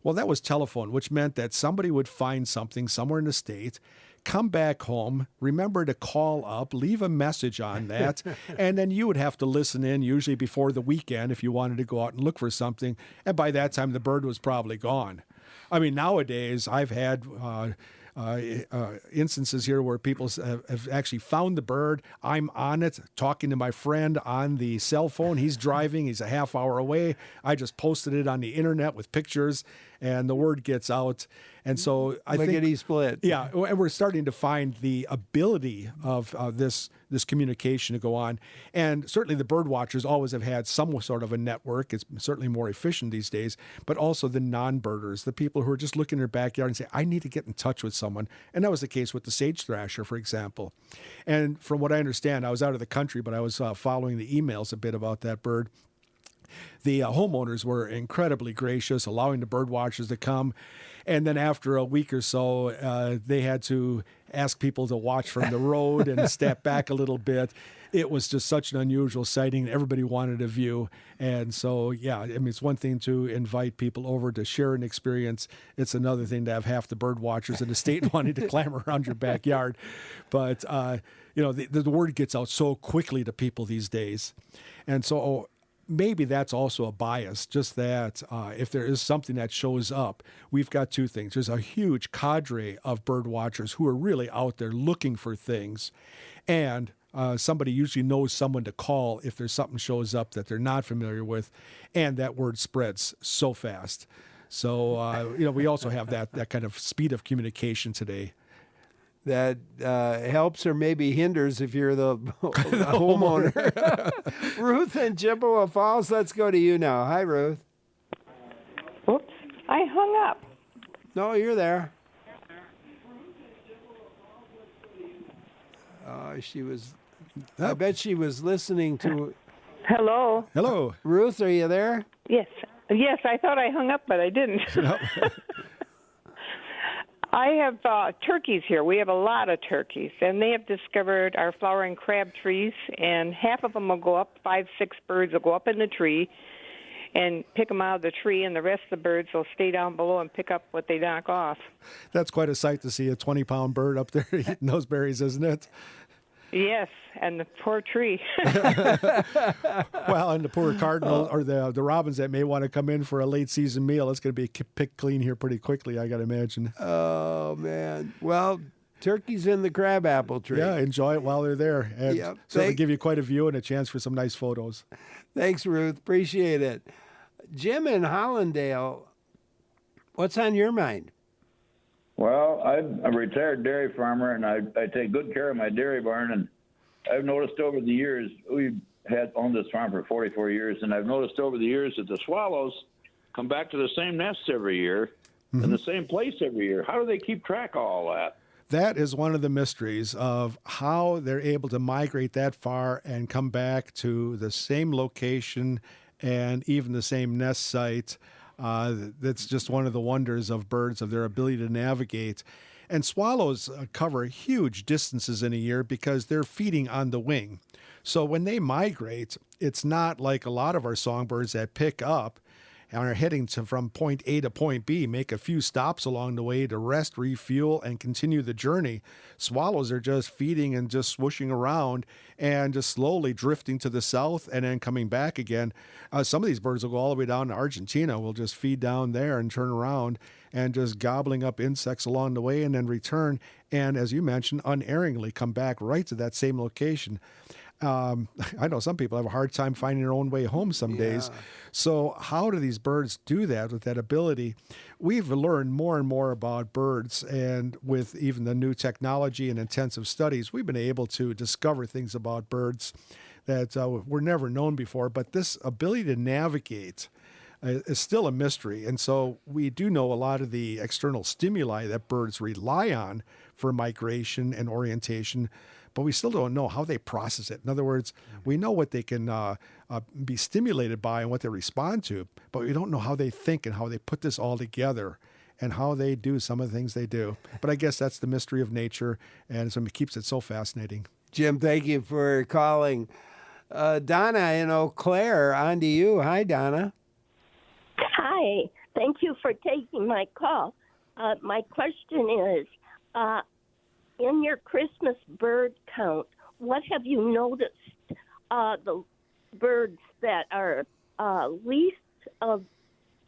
Well, that was telephone, which meant that somebody would find something somewhere in the state, come back home, remember to call up, leave a message on that, and then you would have to listen in, usually before the weekend, if you wanted to go out and look for something. And by that time, the bird was probably gone. I mean, nowadays, I've had instances here where people have actually found the bird. I'm on it, talking to my friend on the cell phone. He's driving. He's a half hour away. I just posted it on the internet with pictures, and the word gets out. And so I think Lickety split. Yeah, and we're starting to find the ability of this communication to go on. And certainly the bird watchers always have had some sort of a network. It's certainly more efficient these days, but also the non-birders, the people who are just looking in their backyard and say, I need to get in touch with someone. And that was the case with the sage thrasher, for example. And from what I understand, I was out of the country, but I was following the emails a bit about that bird. The homeowners were incredibly gracious, allowing the bird watchers to come. And then after a week or so, they had to ask people to watch from the road and step back a little bit. It was just such an unusual sighting. Everybody wanted a view. And so, yeah, I mean, it's one thing to invite people over to share an experience. It's another thing to have half the bird watchers in the state wanting to clamor around your backyard. But, the word gets out so quickly to people these days. And so maybe that's also a bias, just that if there is something that shows up, we've got two things. There's a huge cadre of bird watchers who are really out there looking for things, and somebody usually knows someone to call if there's something shows up that they're not familiar with, and that word spreads so fast. So, we also have that kind of speed of communication today. That helps or maybe hinders if you're the homeowner. Ruth in Chippewa Falls, let's go to you now. Hi, Ruth. Oops, I hung up. No, you're there. I bet she was listening to... Hello? Hello. Ruth, are you there? Yes. Yes, I thought I hung up, but I didn't. I have turkeys here. We have a lot of turkeys, and they have discovered our flowering crab trees, and half of them will go up, 5, 6 birds will go up in the tree and pick them out of the tree, and the rest of the birds will stay down below and pick up what they knock off. That's quite a sight to see a 20-pound bird up there eating those berries, isn't it? Yes, and the poor tree. Well, and the poor cardinal or the robins that may want to come in for a late season meal, it's going to be picked clean here pretty quickly, I got to imagine. Oh, man. Well, turkey's in the crabapple tree. Yeah, enjoy it while they're there. And so they give you quite a view and a chance for some nice photos. Thanks, Ruth. Appreciate it. Jim in Hollandale, what's on your mind? Well, I'm a retired dairy farmer, and I take good care of my dairy barn. And I've noticed over the years, we've owned this farm for 44 years, and I've noticed over the years that the swallows come back to the same nests every year in the same place every year. How do they keep track of all that? That is one of the mysteries of how they're able to migrate that far and come back to the same location and even the same nest site. That's just one of the wonders of birds, of their ability to navigate. And swallows cover huge distances in a year because they're feeding on the wing. So when they migrate, it's not like a lot of our songbirds that pick up and are heading from point A to point B, make a few stops along the way to rest, refuel, and continue the journey. Swallows are just feeding and just swooshing around and just slowly drifting to the south and then coming back again. Some of these birds will go all the way down to Argentina. We'll just feed down there and turn around and just gobbling up insects along the way and then return. And as you mentioned, unerringly come back right to that same location. I know some people have a hard time finding their own way home some days. So how do these birds do that with that ability? We've learned more and more about birds, and with even the new technology and intensive studies, we've been able to discover things about birds that were never known before. But this ability to navigate is still a mystery. And so we do know a lot of the external stimuli that birds rely on for migration and orientation, but we still don't know how they process it. In other words, we know what they can be stimulated by and what they respond to, but we don't know how they think and how they put this all together and how they do some of the things they do. But I guess that's the mystery of nature, and so it keeps it so fascinating. Jim, thank you for calling. Donna in Eau Claire, on to you. Hi, Donna. Hi. Thank you for taking my call. My question is, in your Christmas bird count, what have you noticed the birds that are least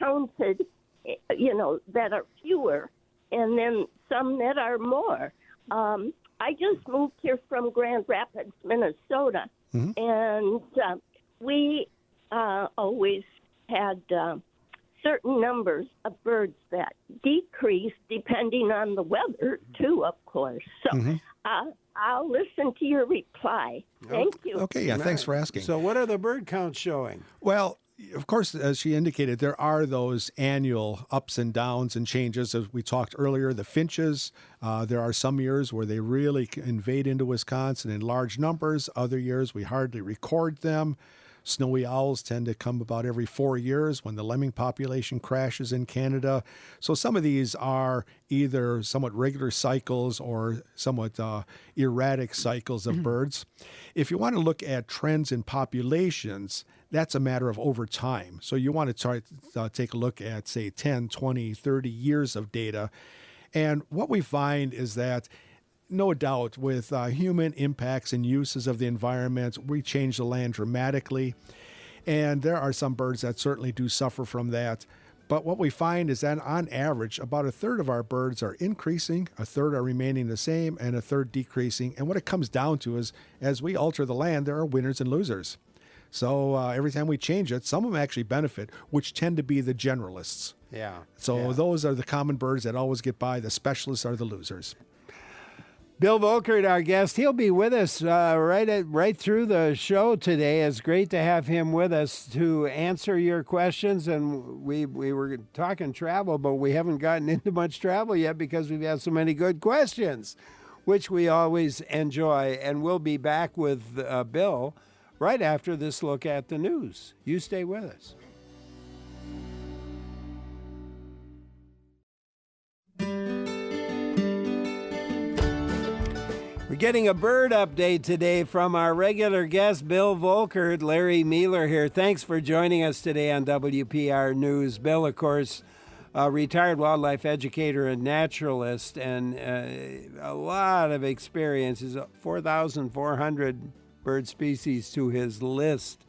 counted, that are fewer, and then some that are more? I just moved here from Grand Rapids, Minnesota, and we always had certain numbers of birds that decrease depending on the weather, too, of course. So I'll listen to your reply. Thank you. Okay, yeah, thanks for asking. So what are the bird counts showing? Well, of course, as she indicated, there are those annual ups and downs and changes. As we talked earlier, the finches, there are some years where they really invade into Wisconsin in large numbers. Other years, we hardly record them. Snowy owls tend to come about every 4 years when the lemming population crashes in Canada. So some of these are either somewhat regular cycles or somewhat erratic cycles of birds. If you want to look at trends in populations, that's a matter of over time. So you want to try to take a look at, say, 10, 20, 30 years of data. And what we find is that no doubt, with human impacts and uses of the environment, we change the land dramatically. And there are some birds that certainly do suffer from that. But what we find is that on average, about a third of our birds are increasing, a third are remaining the same, and a third decreasing. And what it comes down to is, as we alter the land, there are winners and losers. So every time we change it, some of them actually benefit, which tend to be the generalists. Yeah. So those are the common birds that always get by. The specialists are the losers. Bill Volkert, our guest, he'll be with us right through the show today. It's great to have him with us to answer your questions. And we were talking travel, but we haven't gotten into much travel yet because we've had so many good questions, which we always enjoy. And we'll be back with Bill right after this look at the news. You stay with us. We're getting a bird update today from our regular guest, Bill Volkert. Larry Mealer here. Thanks for joining us today on WPR News. Bill, of course, a retired wildlife educator and naturalist, and a lot of experience. He's 4,400 bird species to his list.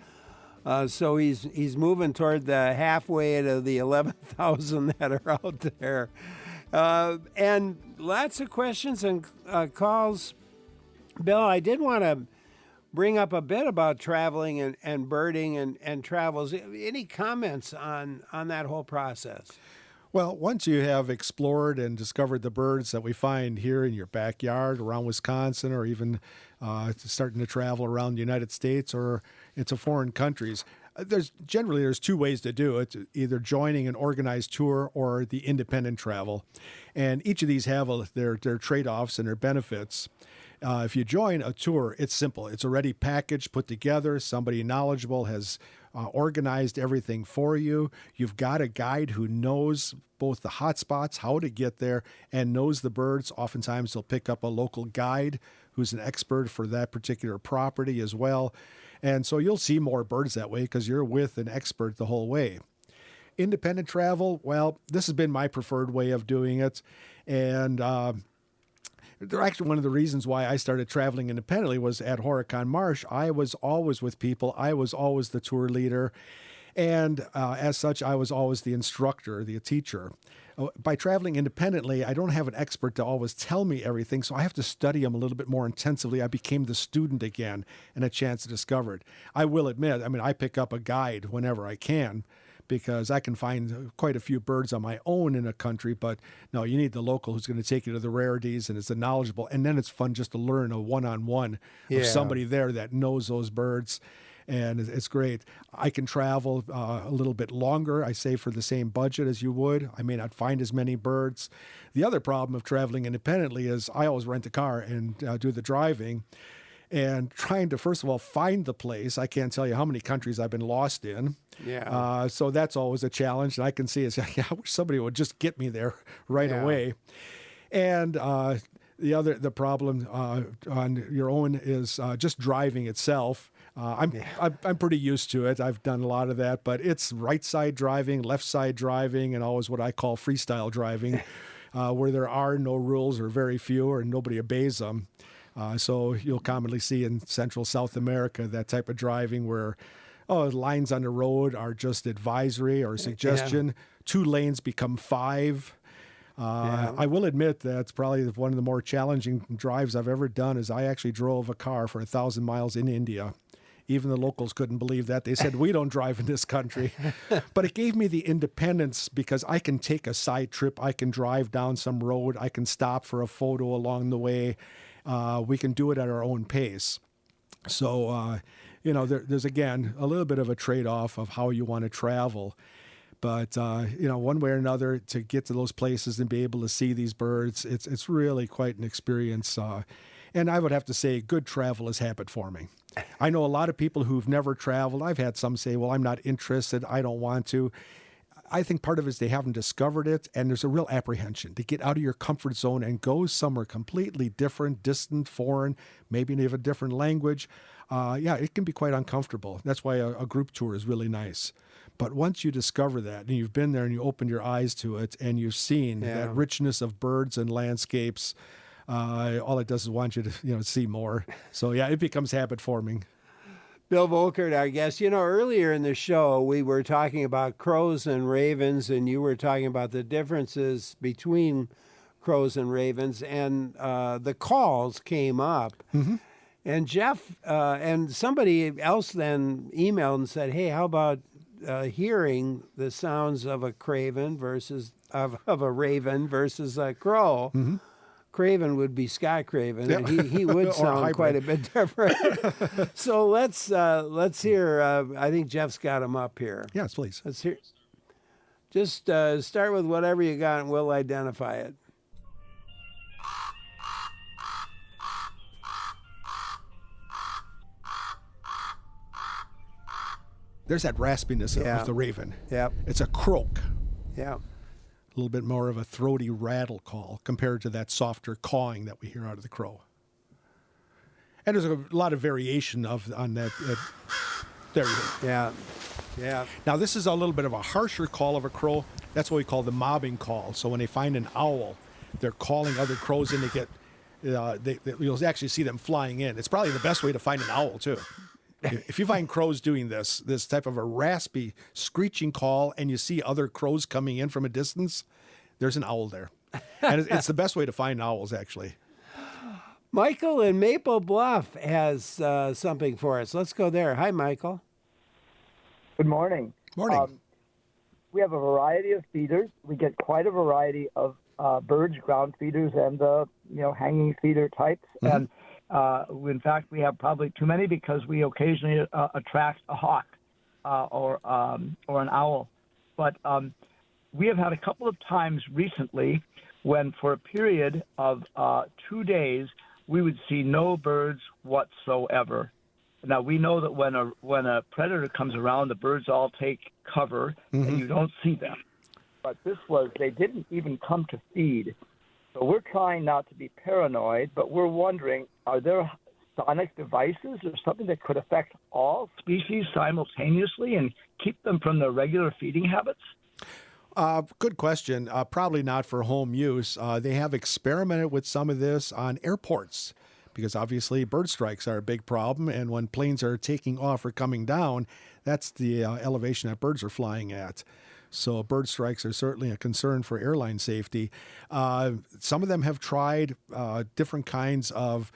So he's moving toward the halfway to the 11,000 that are out there. And lots of questions and calls. Bill, I did want to bring up a bit about traveling and birding and travels. Any comments on that whole process? Well, once you have explored and discovered the birds that we find here in your backyard, around Wisconsin, or even starting to travel around the United States or into foreign countries, there's two ways to do it: either joining an organized tour or the independent travel. And each of these have their trade-offs and their benefits. If you join a tour, it's simple. It's already packaged, put together. Somebody knowledgeable has organized everything for you. You've got a guide who knows both the hot spots, how to get there, and knows the birds. Oftentimes they'll pick up a local guide who's an expert for that particular property as well. And so you'll see more birds that way because you're with an expert the whole way. Independent travel, well, this has been my preferred way of doing it. And they're actually one of the reasons why I started traveling independently was at Horicon Marsh. I was always with people. I was always the tour leader. And as such, I was always the instructor, the teacher. By traveling independently, I don't have an expert to always tell me everything, so I have to study them a little bit more intensively. I became the student again and a chance to discover it. I will admit, I pick up a guide whenever I can, because I can find quite a few birds on my own in a country, but no, you need the local who's going to take you to the rarities and is knowledgeable. And then it's fun just to learn a one-on-one of somebody there that knows those birds. And it's great. I can travel a little bit longer, I say, for the same budget as you would. I may not find as many birds. The other problem of traveling independently is I always rent a car and do the driving. And trying to, first of all, find the place. I can't tell you how many countries I've been lost in. Yeah. So that's always a challenge. And I can see I wish somebody would just get me there right away. And the problem on your own is just driving itself. I'm pretty used to it. I've done a lot of that, but it's right side driving, left side driving, and always what I call freestyle driving, where there are no rules or very few, or nobody obeys them. So you'll commonly see in Central South America that type of driving where lines on the road are just advisory or suggestion. Yeah. 2 lanes become 5. I will admit that's probably one of the more challenging drives I've ever done. Is I actually drove a car for 1,000 miles in India. Even the locals couldn't believe that. They said, we don't drive in this country. But it gave me the independence because I can take a side trip. I can drive down some road. I can stop for a photo along the way. We can do it at our own pace. So, there's, again, a little bit of a trade-off of how you want to travel. But, one way or another, to get to those places and be able to see these birds, it's really quite an experience. And I would have to say good travel is habit forming. I know a lot of people who've never traveled. I've had some say, well, I'm not interested. I don't want to. I think part of it is they haven't discovered it, and there's a real apprehension to get out of your comfort zone and go somewhere completely different, distant, foreign, maybe you have a different language. It can be quite uncomfortable. That's why a group tour is really nice. But once you discover that, and you've been there and you open your eyes to it, and you've seen that richness of birds and landscapes, all it does is want you to see more. So, it becomes habit forming. Bill Volkert, our guest. Earlier in the show, we were talking about crows and ravens, and you were talking about the differences between crows and ravens, and the calls came up. Mm-hmm. And Jeff and somebody else then emailed and said, hey, how about hearing the sounds of a craven versus of a raven versus a crow. Mm-hmm. Craven would be Scott Craven, Yep. and he would sound quite a bit different. So let's hear. I think Jeff's got him up here. Yes, please. Let's hear. Just start with whatever you got, and we'll identify it. There's that raspiness of the raven. Yep. It's a croak. Yeah. A little bit more of a throaty rattle call compared to that softer cawing that we hear out of the crow. And there's a lot of variation on that. There you go. Yeah. Yeah. Now, this is a little bit of a harsher call of a crow. That's what we call the mobbing call. So when they find an owl, they're calling other crows in to get, you'll actually see them flying in. It's probably the best way to find an owl, too. If you find crows doing this type of a raspy, screeching call, and you see other crows coming in from a distance, there's an owl there. And it's the best way to find owls, actually. Michael in Maple Bluff has something for us. Let's go there. Hi, Michael. Good morning. Morning. We have a variety of feeders. We get quite a variety of birds, ground feeders, and hanging feeder types. Mm-hmm. And in fact, we have probably too many because we occasionally attract a hawk or an owl. But we have had a couple of times recently when, for a period of 2 days, we would see no birds whatsoever. Now, we know that when a predator comes around, the birds all take cover, and you don't see them. But they didn't even come to feed. So we're trying not to be paranoid, but we're wondering, are there sonic devices or something that could affect all species simultaneously and keep them from their regular feeding habits? Good question. Probably not for home use. They have experimented with some of this on airports because obviously bird strikes are a big problem. And when planes are taking off or coming down, that's the elevation that birds are flying at. So bird strikes are certainly a concern for airline safety. Some of them have tried different kinds of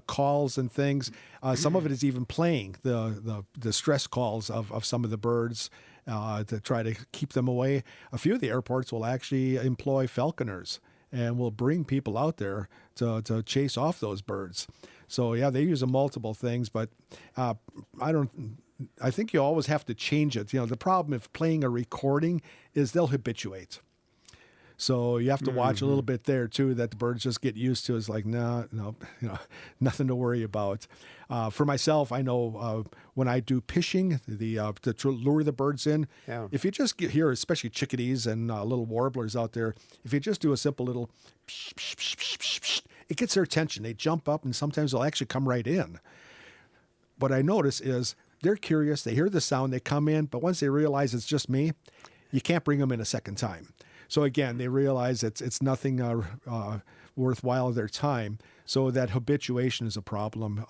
calls and things. Some of it is even playing the stress calls of some of the birds to try to keep them away. A few of the airports will actually employ falconers and will bring people out there to chase off those birds. So yeah, they use multiple things, but I think you always have to change it. The problem if playing a recording is they'll habituate. So you have to watch a little bit there too, that the birds just get used to. It's like, no, nothing to worry about. For myself, I know when I do pishing, to lure the birds in, if you just hear, especially chickadees and little warblers out there, if you just do a simple little psh, psh, psh, psh, psh, psh, it gets their attention. They jump up and sometimes they'll actually come right in. What I notice is they're curious. They hear the sound. They come in. But once they realize it's just me, you can't bring them in a second time. So again, they realize it's nothing worthwhile of their time. So that habituation is a problem.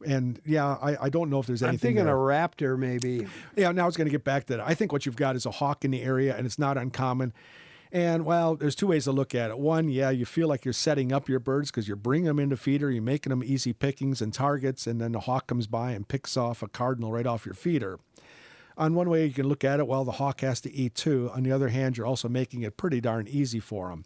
And yeah, I don't know if there's anything. I'm thinking there. a raptor, maybe. Yeah, now I was going to get back to that. I think what you've got is a hawk in the area, and it's not uncommon. And, well, there's two ways to look at it. One, yeah, you feel like you're setting up your birds because you're bringing them into feeder, you're making them easy pickings and targets, and then the hawk comes by and picks off a cardinal right off your feeder. On one way you can look at it, well, the hawk has to eat too. On the other hand, you're also making it pretty darn easy for them.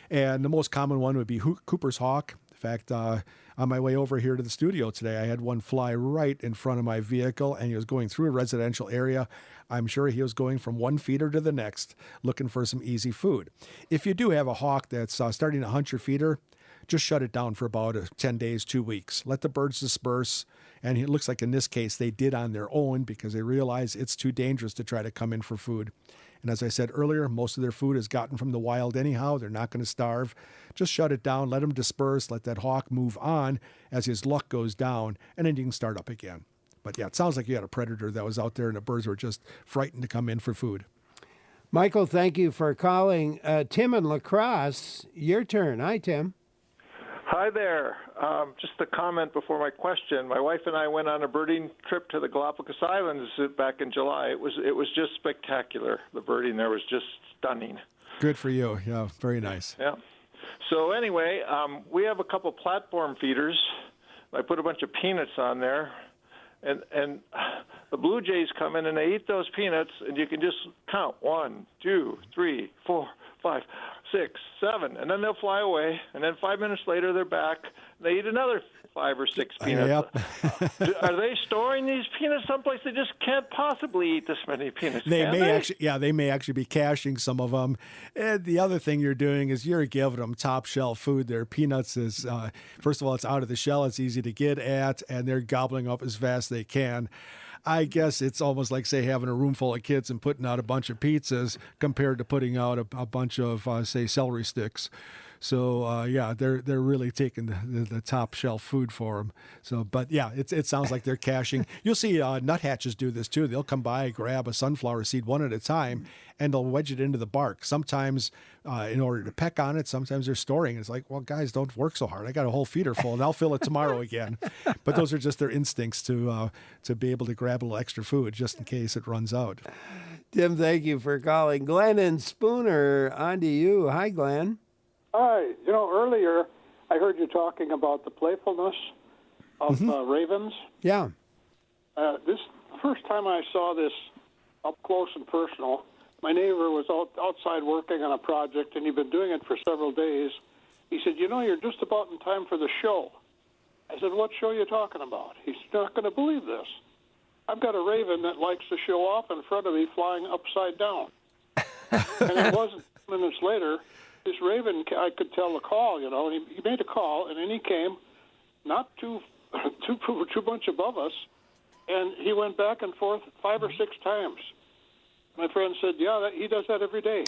And the most common one would be Cooper's hawk. In fact, on my way over here to the studio today, I had one fly right in front of my vehicle, and he was going through a residential area. I'm sure he was going from one feeder to the next, looking for some easy food. If you do have a hawk that's starting to hunt your feeder, just shut it down for about 10 days, 2 weeks. Let the birds disperse. And it looks like in this case they did on their own because they realize it's too dangerous to try to come in for food. And as I said earlier, most of their food is gotten from the wild anyhow. They're not going to starve. Just shut it down, let them disperse, let that hawk move on as his luck goes down, and then you can start up again. But yeah, it sounds like you had a predator that was out there and the birds were just frightened to come in for food. Michael, thank you for calling. Tim in La Crosse, your turn. Hi, Tim. Hi there. Just a comment before my question. My wife and I went on a birding trip to the Galapagos Islands back in July. It was just spectacular. The birding there was just stunning. Good for you. Yeah, very nice. Yeah. So anyway, we have a couple platform feeders. I put a bunch of peanuts on there, and the blue jays come in and they eat those peanuts, and you can just count 1, 2, 3, 4, 5, 6, 7, and then they'll fly away. And then 5 minutes later, they're back. They eat another 5 or 6 peanuts. Yep. Are they storing these peanuts someplace? They just can't possibly eat this many peanuts. They can may they? actually, yeah, they may actually be caching some of them. And the other thing you're doing is you're giving them top shelf food. Their peanuts is, first of all, it's out of the shell. It's easy to get at, and they're gobbling up as fast as they can. I guess it's almost like, say, having a room full of kids and putting out a bunch of pizzas compared to putting out a bunch of, say, celery sticks. So yeah, they're really taking the top shelf food for them. So, but yeah, it sounds like they're caching. You'll see nuthatches do this too. They'll come by, grab a sunflower seed one at a time, and they'll wedge it into the bark. Sometimes in order to peck on it. Sometimes they're storing. It's like, well, guys, don't work so hard. I got a whole feeder full, and I'll fill it tomorrow again. But those are just their instincts to be able to grab a little extra food just in case it runs out. Tim, thank you for calling. Glenn and Spooner, on to you. Hi, Glenn. Hi. You know, earlier I heard you talking about the playfulness of ravens. Yeah. This first time I saw this up close and personal, my neighbor was outside working on a project, and he'd been doing it for several days. He said, you know, you're just about in time for the show. I said, what show are you talking about? He's not going to believe this. I've got a raven that likes to show off in front of me flying upside down. And it wasn't minutes later, this raven, I could tell the call, you know, and he made a call, and then he came not too much above us, and he went back and forth 5 or 6 times. My friend said, yeah, he does that every day.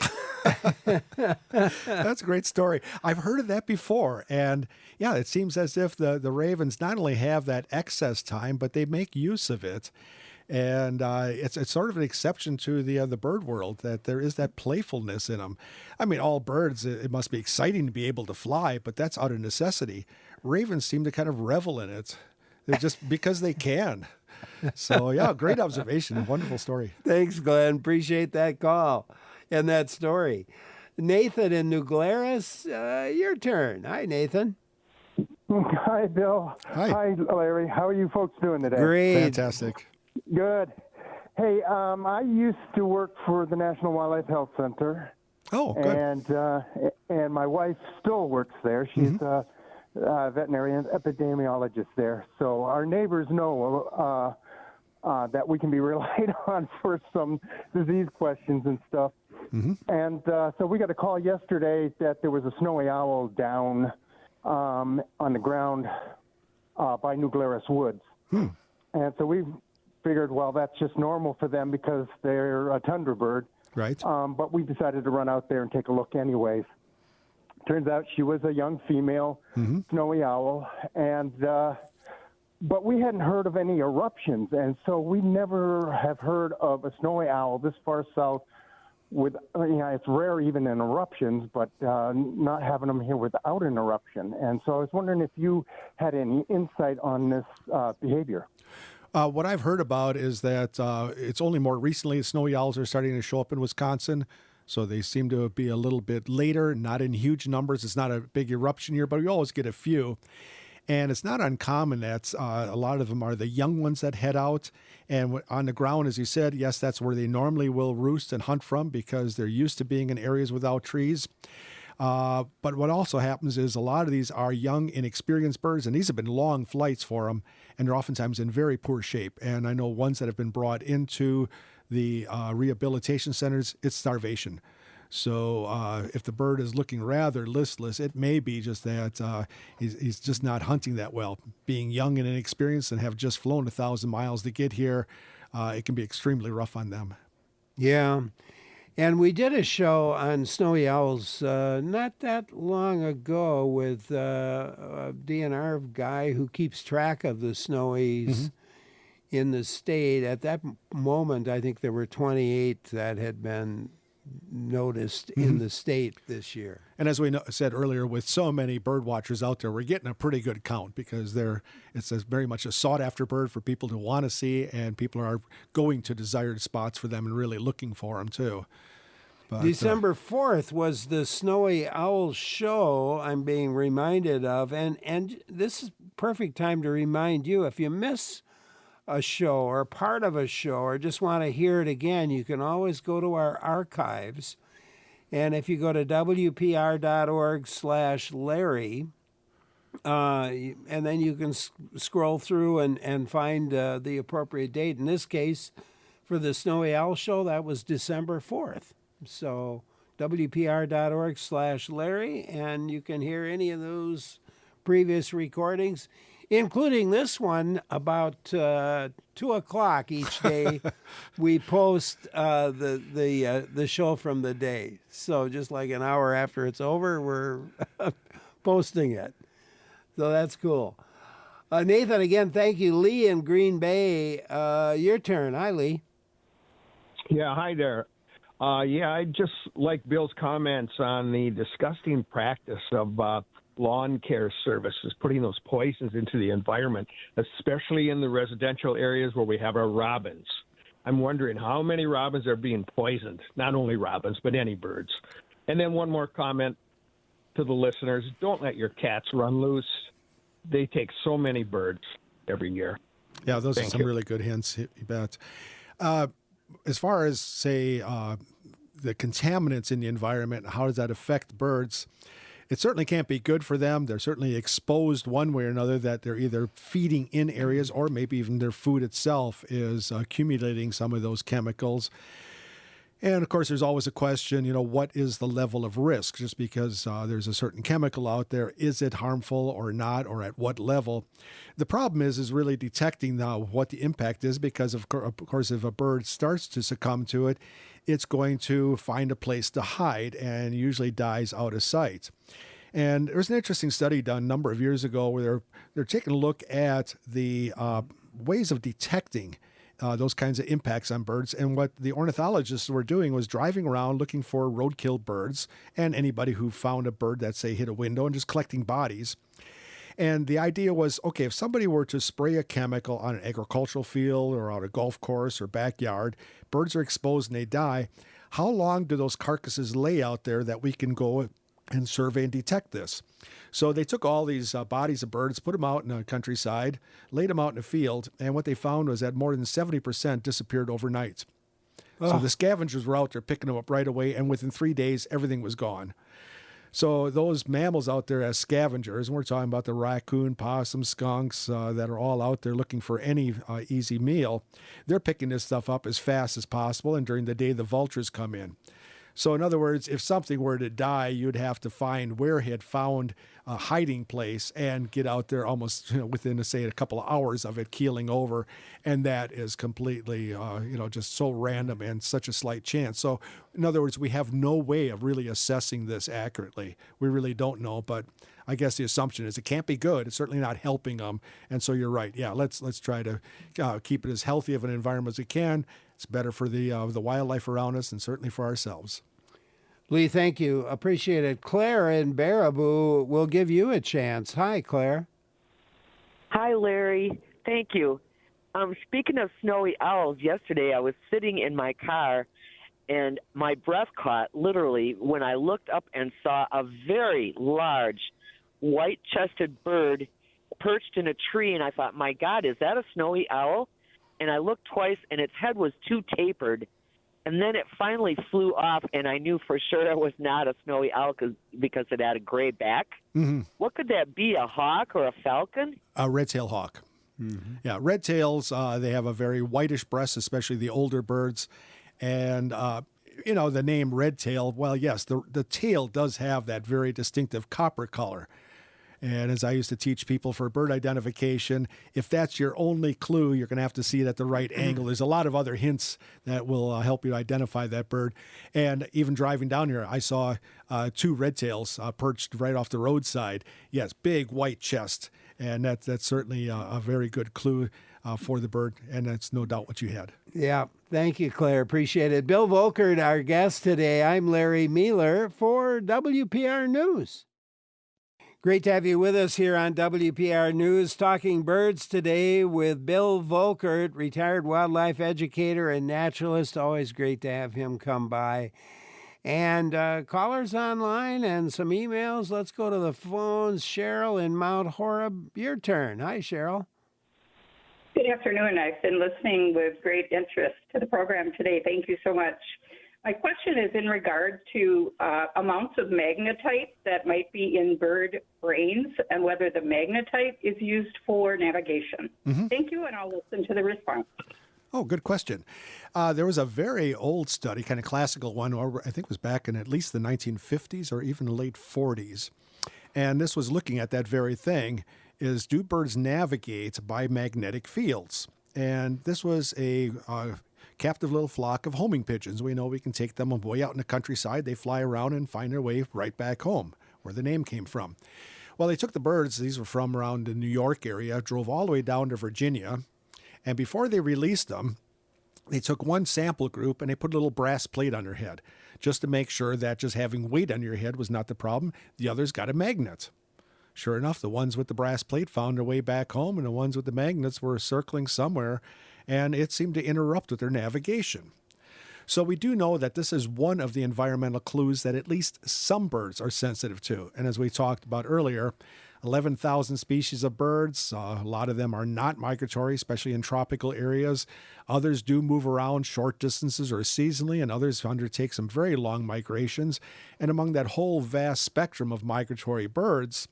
That's a great story. I've heard of that before. And yeah, it seems as if the ravens not only have that excess time, but they make use of it. And it's sort of an exception to the bird world, that there is that playfulness in them. I mean, all birds, it must be exciting to be able to fly, but that's out of necessity. Ravens seem to kind of revel in it. They're just because they can. So, yeah, great observation. Wonderful story. Thanks, Glenn. Appreciate that call and that story. Nathan in New Glarus, your turn. Hi, Nathan. Hi, Bill. Hi, Larry. How are you folks doing today? Great. Fantastic. Good. Hey, I used to work for the National Wildlife Health Center. Oh, good. And my wife still works there. She's veterinarian epidemiologist there. So our neighbors know that we can be relied on for some disease questions and stuff. And so we got a call yesterday that there was a snowy owl down on the ground by New Glarus Woods. And so we figured, well, that's just normal for them because they're a tundra bird. Right. But we decided to run out there and take a look anyways. Turns out she was a young female snowy owl, and but we hadn't heard of any eruptions, and so we never have heard of a snowy owl this far south with, it's rare even in eruptions, but not having them here without an eruption. And so I was wondering if you had any insight on this behavior. What I've heard about is that it's only more recently snowy owls are starting to show up in Wisconsin. So they seem to be a little bit later, not in huge numbers. It's not a big eruption year, but we always get a few. And it's not uncommon that a lot of them are the young ones that head out. And on the ground, as you said, yes, that's where they normally will roost and hunt from because they're used to being in areas without trees. But what also happens is a lot of these are young, inexperienced birds, and these have been long flights for them, and they're oftentimes in very poor shape. And I know ones that have been brought into the rehabilitation centers, it's starvation. So if the bird is looking rather listless, it may be just that he's just not hunting that well. Being young and inexperienced and have just flown 1,000 miles to get here, it can be extremely rough on them. Yeah. And we did a show on snowy owls not that long ago with a DNR guy who keeps track of the snowies in the state. At that moment, I think there were 28 that had been noticed in the state this year. And as we said earlier, with so many bird watchers out there, we're getting a pretty good count because it's very much a sought-after bird for people to want to see, and people are going to desired spots for them and really looking for them, too. But, December 4th was the Snowy Owl Show I'm being reminded of, and this is perfect time to remind you, if you miss a show or part of a show or just want to hear it again, you can always go to our archives. And if you go to wpr.org/Larry, and then you can scroll through and find the appropriate date. In this case, for the Snowy Owl Show, that was December 4th. So wpr.org/Larry, and you can hear any of those previous recordings, including this one about 2 o'clock each day. We post the show from the day. So just like an hour after it's over, we're posting it. So that's cool. Nathan, again, thank you. Lee in Green Bay, your turn. Hi, Lee. Yeah, hi there. I just like Bill's comments on the disgusting practice of lawn care services, putting those poisons into the environment, especially in the residential areas where we have our robins. I'm wondering how many robins are being poisoned, not only robins, but any birds. And then one more comment to the listeners, don't let your cats run loose. They take so many birds every year. Yeah, those Thank are some you. really good hints, you bet. As far as, say, the contaminants in the environment, how does that affect birds? It certainly can't be good for them. They're certainly exposed one way or another, that they're either feeding in areas or maybe even their food itself is accumulating some of those chemicals. And, of course, there's always a question, what is the level of risk? Just because there's a certain chemical out there, is it harmful or not, or at what level? The problem is really detecting now what the impact is, because, of course, if a bird starts to succumb to it, it's going to find a place to hide and usually dies out of sight. And there was an interesting study done a number of years ago where they're taking a look at the ways of detecting those kinds of impacts on birds. And what the ornithologists were doing was driving around looking for roadkill birds and anybody who found a bird that, say, hit a window, and just collecting bodies. And the idea was, okay, if somebody were to spray a chemical on an agricultural field or on a golf course or backyard, birds are exposed and they die. How long do those carcasses lay out there that we can go and survey and detect this? So they took all these bodies of birds, put them out in the countryside, laid them out in a field, and what they found was that more than 70% disappeared overnight. So the scavengers were out there picking them up right away, and within 3 days, everything was gone. So those mammals out there as scavengers, and we're talking about the raccoon, possum, skunks that are all out there looking for any easy meal, they're picking this stuff up as fast as possible, and during the day, the vultures come in. So in other words, if something were to die, you'd have to find where it had found a hiding place and get out there almost within, say, a couple of hours of it keeling over. And that is completely, just so random and such a slight chance. So in other words, we have no way of really assessing this accurately. We really don't know, but I guess the assumption is it can't be good. It's certainly not helping them. And so you're right. Yeah, let's try to keep it as healthy of an environment as we can. It's better for the wildlife around us and certainly for ourselves. Lee, thank you. Appreciate it. Claire in Baraboo will give you a chance. Hi, Claire. Hi, Larry. Thank you. Speaking of snowy owls, yesterday I was sitting in my car and my breath caught literally when I looked up and saw a very large white-chested bird perched in a tree, and I thought, my God, is that a snowy owl? And I looked twice, and its head was too tapered. And then it finally flew off, and I knew for sure it was not a snowy owl because it had a gray back. Mm-hmm. What could that be, a hawk or a falcon? A red-tailed hawk. Mm-hmm. Yeah, red tails, they have a very whitish breast, especially the older birds. And, the name red tail, well, yes, the tail does have that very distinctive copper color. And as I used to teach people for bird identification, if that's your only clue, you're going to have to see it at the right angle. There's a lot of other hints that will help you identify that bird. And even driving down here, I saw 2 red tails perched right off the roadside. Yes, big white chest. And that's certainly a very good clue for the bird. And that's no doubt what you had. Yeah. Thank you, Claire. Appreciate it. Bill Volkert, our guest today. I'm Larry Mealer for WPR News. Great to have you with us here on WPR News, Talking Birds today with Bill Volkert, retired wildlife educator and naturalist. Always great to have him come by. And callers online and some emails. Let's go to the phones. Cheryl in Mount Horeb, your turn. Hi, Cheryl. Good afternoon. I've been listening with great interest to the program today. Thank you so much. My question is in regard to amounts of magnetite that might be in bird brains and whether the magnetite is used for navigation. Thank you, and I'll listen to the response. Oh, good question. There was a very old study, kind of classical one, or I think it was back in at least the 1950s or even late 40s. And this was looking at that very thing, is do birds navigate by magnetic fields? And this was a captive little flock of homing pigeons. We know we can take them way out in the countryside. They fly around and find their way right back home, where the name came from. Well, they took the birds, these were from around the New York area, drove all the way down to Virginia, and before they released them, they took one sample group and they put a little brass plate on their head, just to make sure that just having weight on your head was not the problem. The others got a magnet. Sure enough, the ones with the brass plate found their way back home, and the ones with the magnets were circling somewhere, and it seemed to interrupt with their navigation. So we do know that this is one of the environmental clues that at least some birds are sensitive to. And as we talked about earlier, 11,000 species of birds. A lot of them are not migratory, especially in tropical areas. Others do move around short distances or seasonally, and others undertake some very long migrations. And among that whole vast spectrum of migratory birds,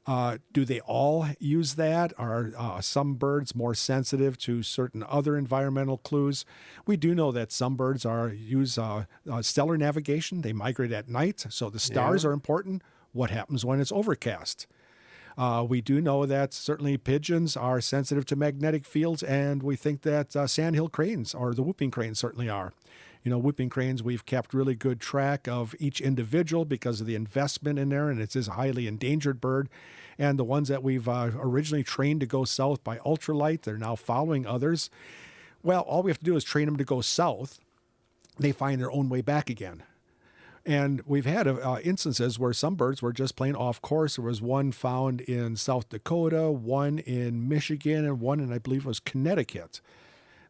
do they all use that? Are some birds more sensitive to certain other environmental clues? We do know that some birds use stellar navigation. They migrate at night, so the stars are important. What happens when it's overcast? We do know that certainly pigeons are sensitive to magnetic fields, and we think that sandhill cranes or the whooping cranes certainly are. You know, whooping cranes, we've kept really good track of each individual because of the investment in there, and it's a highly endangered bird. And the ones that we've originally trained to go south by ultralight, they're now following others. Well, all we have to do is train them to go south. They find their own way back again. And we've had instances where some birds were just plain off course. There was one found in South Dakota, one in Michigan, and one in, I believe, was Connecticut.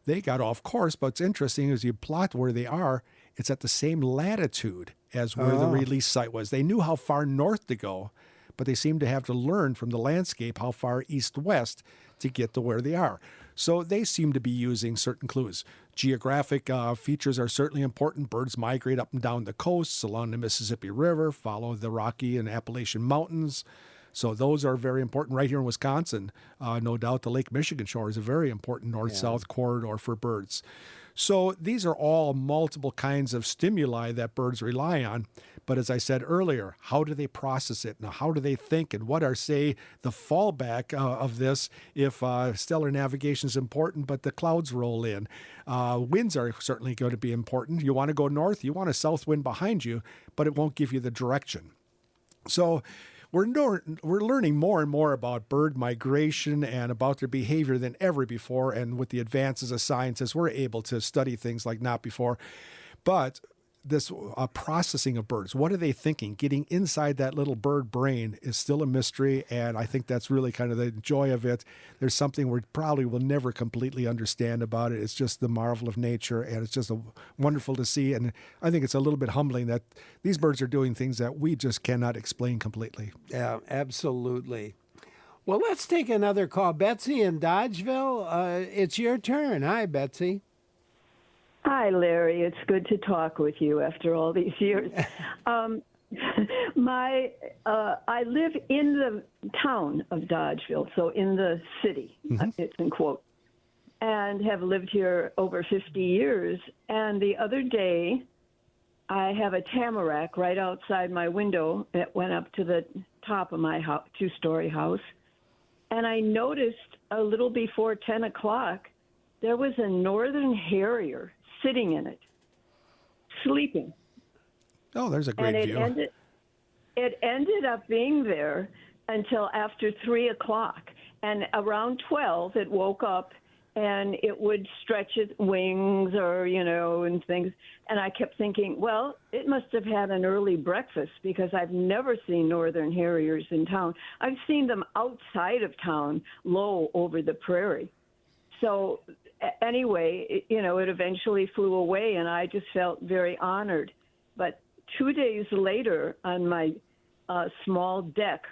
They got off course, but what's interesting is you plot where they are, it's at the same latitude as where the release site was. They knew how far north to go, but they seem to have to learn from the landscape how far east-west to get to where they are. So they seem to be using certain clues. Geographic features are certainly important. Birds migrate up and down the coasts, along the Mississippi River, follow the Rocky and Appalachian Mountains. So those are very important. Right here in Wisconsin, no doubt the Lake Michigan shore is a very important north-south corridor for birds. So these are all multiple kinds of stimuli that birds rely on. But as I said earlier, how do they process it? Now, how do they think? And what are, say, the fallback of this if stellar navigation is important, but the clouds roll in? Winds are certainly going to be important. You want to go north, you want a south wind behind you, but it won't give you the direction. So we're learning more and more about bird migration and about their behavior than ever before. And with the advances of scientists, we're able to study things like not before. But this processing of birds, what are they thinking? Getting inside that little bird brain is still a mystery, and I think that's really kind of the joy of it. There's something we probably will never completely understand about it. It's just the marvel of nature, and it's just wonderful to see, and I think it's a little bit humbling that these birds are doing things that we just cannot explain completely. Yeah, absolutely. Well, let's take another call. Betsy in Dodgeville, it's your turn. Hi, Betsy. Hi, Larry. It's good to talk with you after all these years. I live in the town of Dodgeville, so in the city, it's in quote, and have lived here over 50 years. And the other day, I have a tamarack right outside my window that went up to the top of my two-story house. And I noticed a little before 10 o'clock, there was a northern harrier sitting in it, sleeping. Oh, there's a great view. It ended up being there until after 3 o'clock. And around 12, it woke up and it would stretch its wings or, and things. And I kept thinking, well, it must have had an early breakfast because I've never seen northern harriers in town. I've seen them outside of town, low over the prairie. So anyway, it eventually flew away, and I just felt very honored. But 2 days later, on my small deck,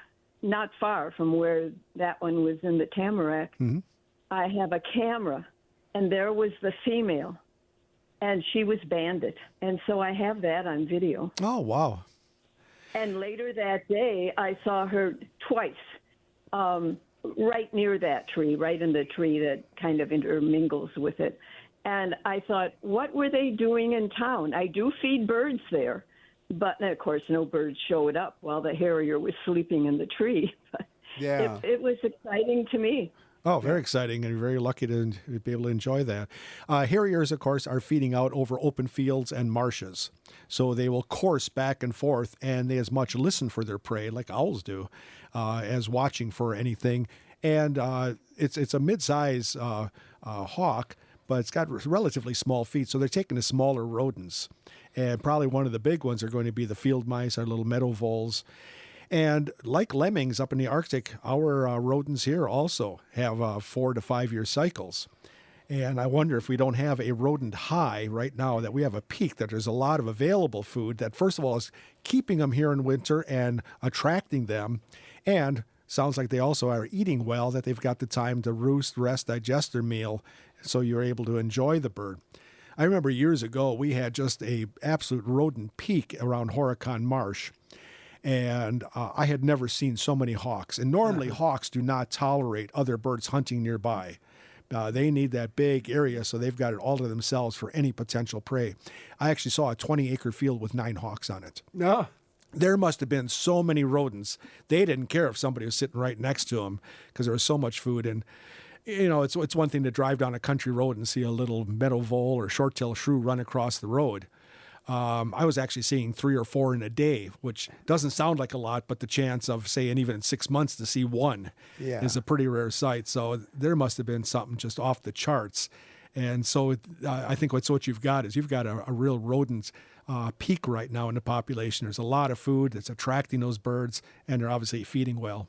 not far from where that one was in the tamarack, I have a camera, and there was the female, and she was banded. And so I have that on video. Oh, wow. And later that day, I saw her twice, right near that tree, right in the tree that kind of intermingles with it. And I thought, what were they doing in town? I do feed birds there, but of course, no birds showed up while the harrier was sleeping in the tree. But Yeah. it was exciting to me. Oh, very exciting, and you're very lucky to be able to enjoy that. Harriers, of course, are feeding out over open fields and marshes. So they will course back and forth, and they as much listen for their prey, like owls do, as watching for anything. And it's a mid-size hawk, but it's got relatively small feet, so they're taking the smaller rodents. And probably one of the big ones are going to be the field mice, our little meadow voles. And like lemmings up in the Arctic, our rodents here also have 4 to 5 year cycles. And I wonder if we don't have a rodent high right now, that we have a peak, that there's a lot of available food that, first of all, is keeping them here in winter and attracting them. And sounds like they also are eating well, that they've got the time to roost, rest, digest their meal, so you're able to enjoy the bird. I remember years ago, we had just a absolute rodent peak around Horicon Marsh. And I had never seen so many hawks. And normally hawks do not tolerate other birds hunting nearby. They need that big area, so they've got it all to themselves for any potential prey. I actually saw a 20-acre field with 9 hawks on it. No. There must have been so many rodents. They didn't care if somebody was sitting right next to them because there was so much food. And, you know, it's one thing to drive down a country road and see a little meadow vole or short-tailed shrew run across the road. I was actually seeing 3 or 4 in a day, which doesn't sound like a lot, but the chance of, say, and even in 6 months to see one is a pretty rare sight. So there must have been something just off the charts. And so I think what you've got is you've got a real rodent peak right now in the population. There's a lot of food that's attracting those birds, and they're obviously feeding well.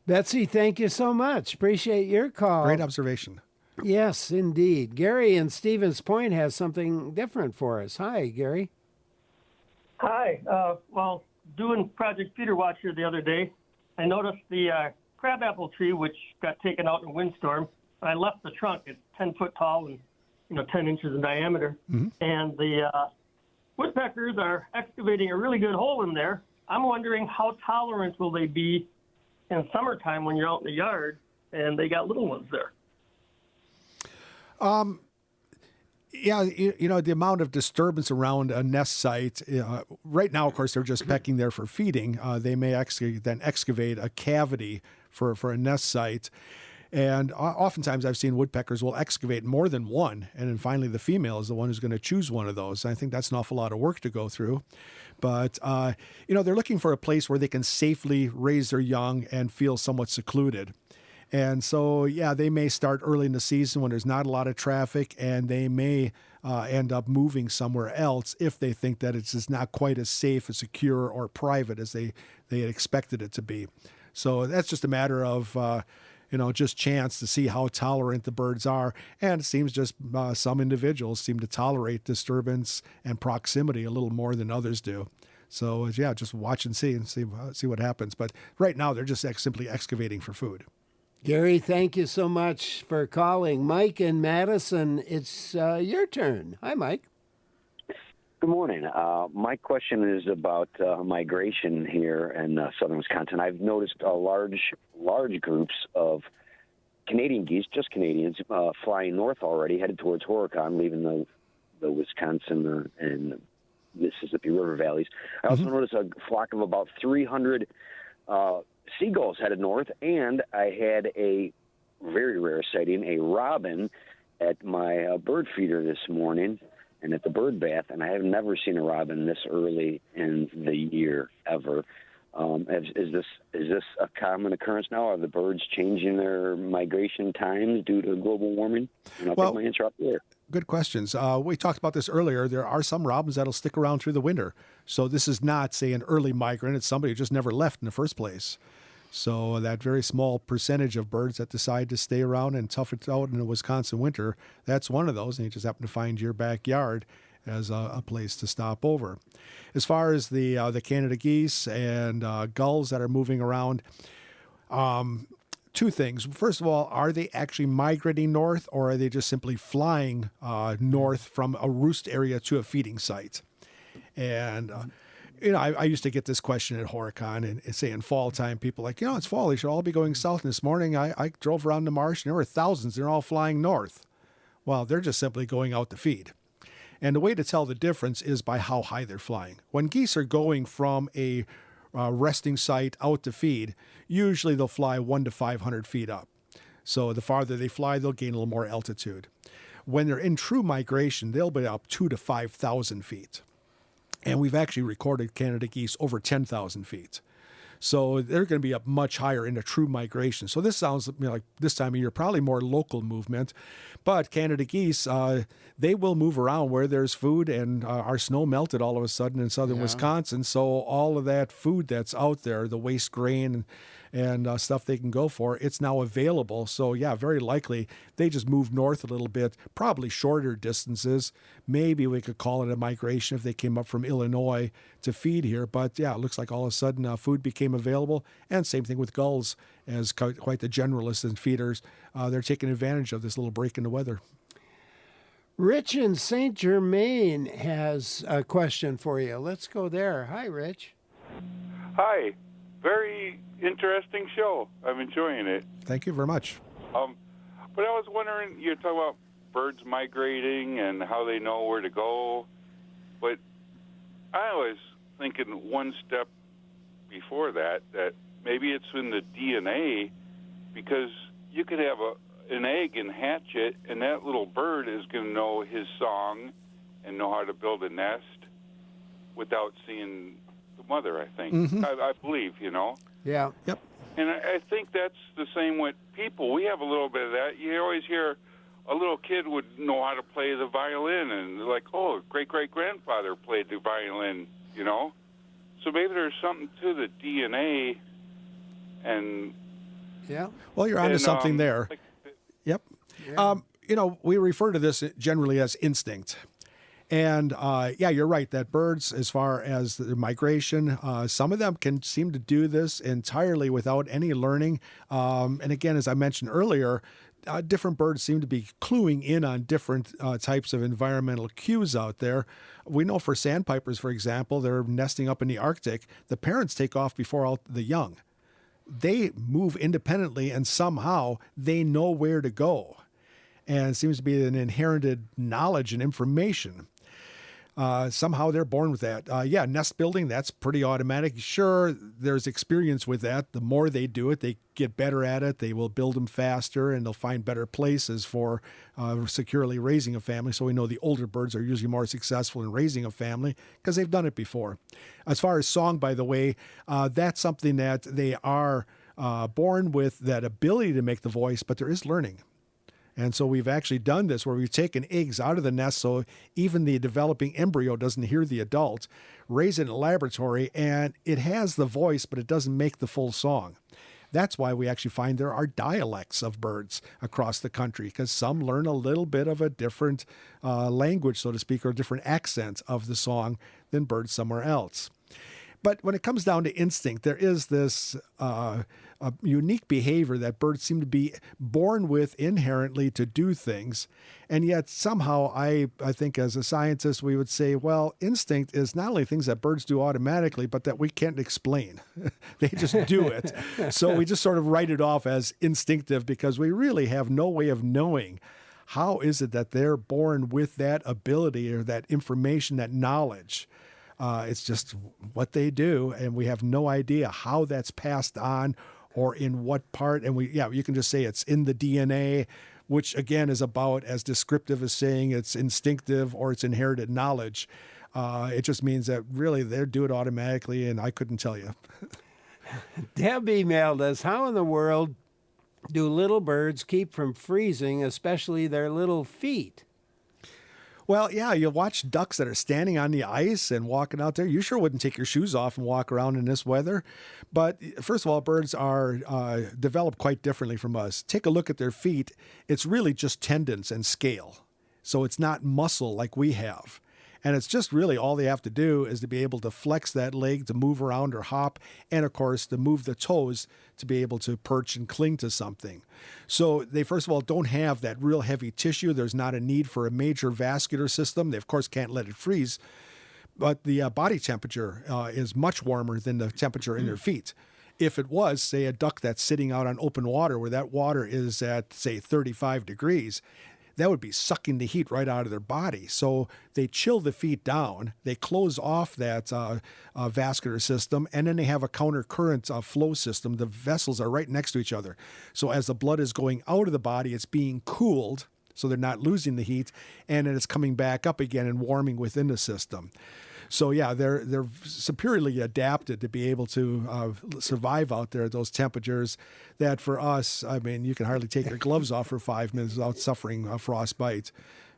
Betsy, thank you so much. Appreciate your call. Great observation. Yes, indeed. Gary in Stevens Point has something different for us. Hi, Gary. Hi. Well, doing Project Feeder Watch here the other day, I noticed the crabapple tree, which got taken out in a windstorm. I left the trunk. It's 10 foot tall and 10 inches in diameter. Mm-hmm. And the woodpeckers are excavating a really good hole in there. I'm wondering how tolerant will they be in summertime when you're out in the yard and they got little ones there. Yeah, you know, the amount of disturbance around a nest site, right now, of course, they're just pecking there for feeding. They may actually then excavate a cavity for a nest site. And oftentimes I've seen woodpeckers will excavate more than one, and then finally the female is the one who's going to choose one of those. I think that's an awful lot of work to go through. But, you know, they're looking for a place where they can safely raise their young and feel somewhat secluded. And so, yeah, they may start early in the season when there's not a lot of traffic, and they may end up moving somewhere else if they think that it's just not quite as safe, as secure, or private as they had expected it to be. So that's just a matter of, just chance to see how tolerant the birds are. And it seems just some individuals seem to tolerate disturbance and proximity a little more than others do. So, yeah, just watch and see what happens. But right now, they're just simply excavating for food. Gary, thank you so much for calling. Mike in Madison, it's your turn. Hi, Mike. Good morning. My question is about migration here in southern Wisconsin. I've noticed large groups of Canadian geese, just Canadians, flying north already, headed towards Horicon, leaving the Wisconsin and Mississippi River valleys. I also noticed a flock of about 300 seagulls headed north, and I had a very rare sighting, a robin at my bird feeder this morning and at the bird bath, and I have never seen a robin this early in the year ever. Is this a common occurrence now? Are the birds changing their migration times due to global warming? And I'll take my answer up there. Good questions. We talked about this earlier. There are some robins that'll stick around through the winter. So this is not, say, an early migrant. It's somebody who just never left in the first place. So that very small percentage of birds that decide to stay around and tough it out in the Wisconsin winter, that's one of those. And you just happen to find your backyard as a place to stop over. As far as the Canada geese and gulls that are moving around, two things. First of all, are they actually migrating north, or are they just simply flying north from a roost area to a feeding site? And I used to get this question at Horicon, and say in fall time, people like, it's fall, they should all be going south. And this morning, I drove around the marsh, and there were thousands. They're all flying north. Well, they're just simply going out to feed. And the way to tell the difference is by how high they're flying. When geese are going from a resting site out to feed, usually they'll fly 100 to 500 feet up. So the farther they fly, they'll gain a little more altitude. When they're in true migration, they'll be up 2,000 to 5,000 feet. And we've actually recorded Canada geese over 10,000 feet. So they're going to be up much higher in a true migration. So this sounds like this time of year, probably more local movement. But Canada geese, they will move around where there's food, and our snow melted all of a sudden in southern Wisconsin. So all of that food that's out there, the waste grain and stuff they can go for, it's now available. So yeah, very likely they just moved north a little bit, probably shorter distances. Maybe we could call it a migration if they came up from Illinois to feed here. But yeah, it looks like all of a sudden food became available. And same thing with gulls, as quite the generalists and feeders. They're taking advantage of this little break in the weather. Rich in Saint Germain has a question for you. Let's go there. Hi, Rich. Hi. Very interesting show. I'm enjoying it. Thank you very much. But I was wondering, you're talking about birds migrating and how they know where to go. But I was thinking one step before that maybe it's in the DNA, because you could have an egg and hatch it, and that little bird is going to know his song and know how to build a nest without seeing the mother, I think. Mm-hmm. I believe, Yeah. Yep. And I think that's the same with people. We have a little bit of that. You always hear a little kid would know how to play the violin, and they're like, oh, great-great-grandfather played the violin, So maybe there's something to the DNA, and... Yeah. Well, you're onto something there. Yep. Yeah. We refer to this generally as instinct. And you're right that birds, as far as the migration, some of them can seem to do this entirely without any learning. And again, as I mentioned earlier, different birds seem to be cluing in on different types of environmental cues out there. We know for sandpipers, for example, they're nesting up in the Arctic. The parents take off before the young. They move independently, and somehow they know where to go. And it seems to be an inherited knowledge and information. Somehow they're born with that. Nest building, that's pretty automatic. Sure, there's experience with that. The more they do it, they get better at it. They will build them faster, and they'll find better places for securely raising a family. So we know the older birds are usually more successful in raising a family because they've done it before. As far as song, by the way, that's something that they are born with, that ability to make the voice, but there is learning. And so we've actually done this where we've taken eggs out of the nest so even the developing embryo doesn't hear the adult, raise it in a laboratory, and it has the voice, but it doesn't make the full song. That's why we actually find there are dialects of birds across the country, because some learn a little bit of a different language, so to speak, or a different accent of the song than birds somewhere else. But when it comes down to instinct, there is this unique behavior that birds seem to be born with inherently to do things. And yet somehow I think as a scientist, we would say, well, instinct is not only things that birds do automatically, but that we can't explain. They just do it. So we just sort of write it off as instinctive because we really have no way of knowing how is it that they're born with that ability or that information, that knowledge. It's just what they do, and we have no idea how that's passed on or in what part. And you can just say it's in the DNA, which again is about as descriptive as saying it's instinctive or it's inherited knowledge. It just means that really they do it automatically, and I couldn't tell you. Deb emailed us, how in the world do little birds keep from freezing, especially their little feet? Well, yeah, you watch ducks that are standing on the ice and walking out there. You sure wouldn't take your shoes off and walk around in this weather. But first of all, birds are developed quite differently from us. Take a look at their feet. It's really just tendons and scale. So it's not muscle like we have. And it's just really all they have to do is to be able to flex that leg to move around or hop, and of course to move the toes to be able to perch and cling to something. So they, first of all, don't have that real heavy tissue. There's not a need for a major vascular system. They, of course, can't let it freeze. But the body temperature is much warmer than the temperature in their feet. If it was, say, a duck that's sitting out on open water where that water is at, say, 35 degrees, that would be sucking the heat right out of their body. So they chill the feet down, they close off that vascular system, and then they have a counter current flow system. The vessels are right next to each other. So as the blood is going out of the body, it's being cooled, so they're not losing the heat, and then it's coming back up again and warming within the system. So yeah, they're superiorly adapted to be able to survive out there at those temperatures that for us, I mean, you can hardly take your gloves off for 5 minutes without suffering frostbite.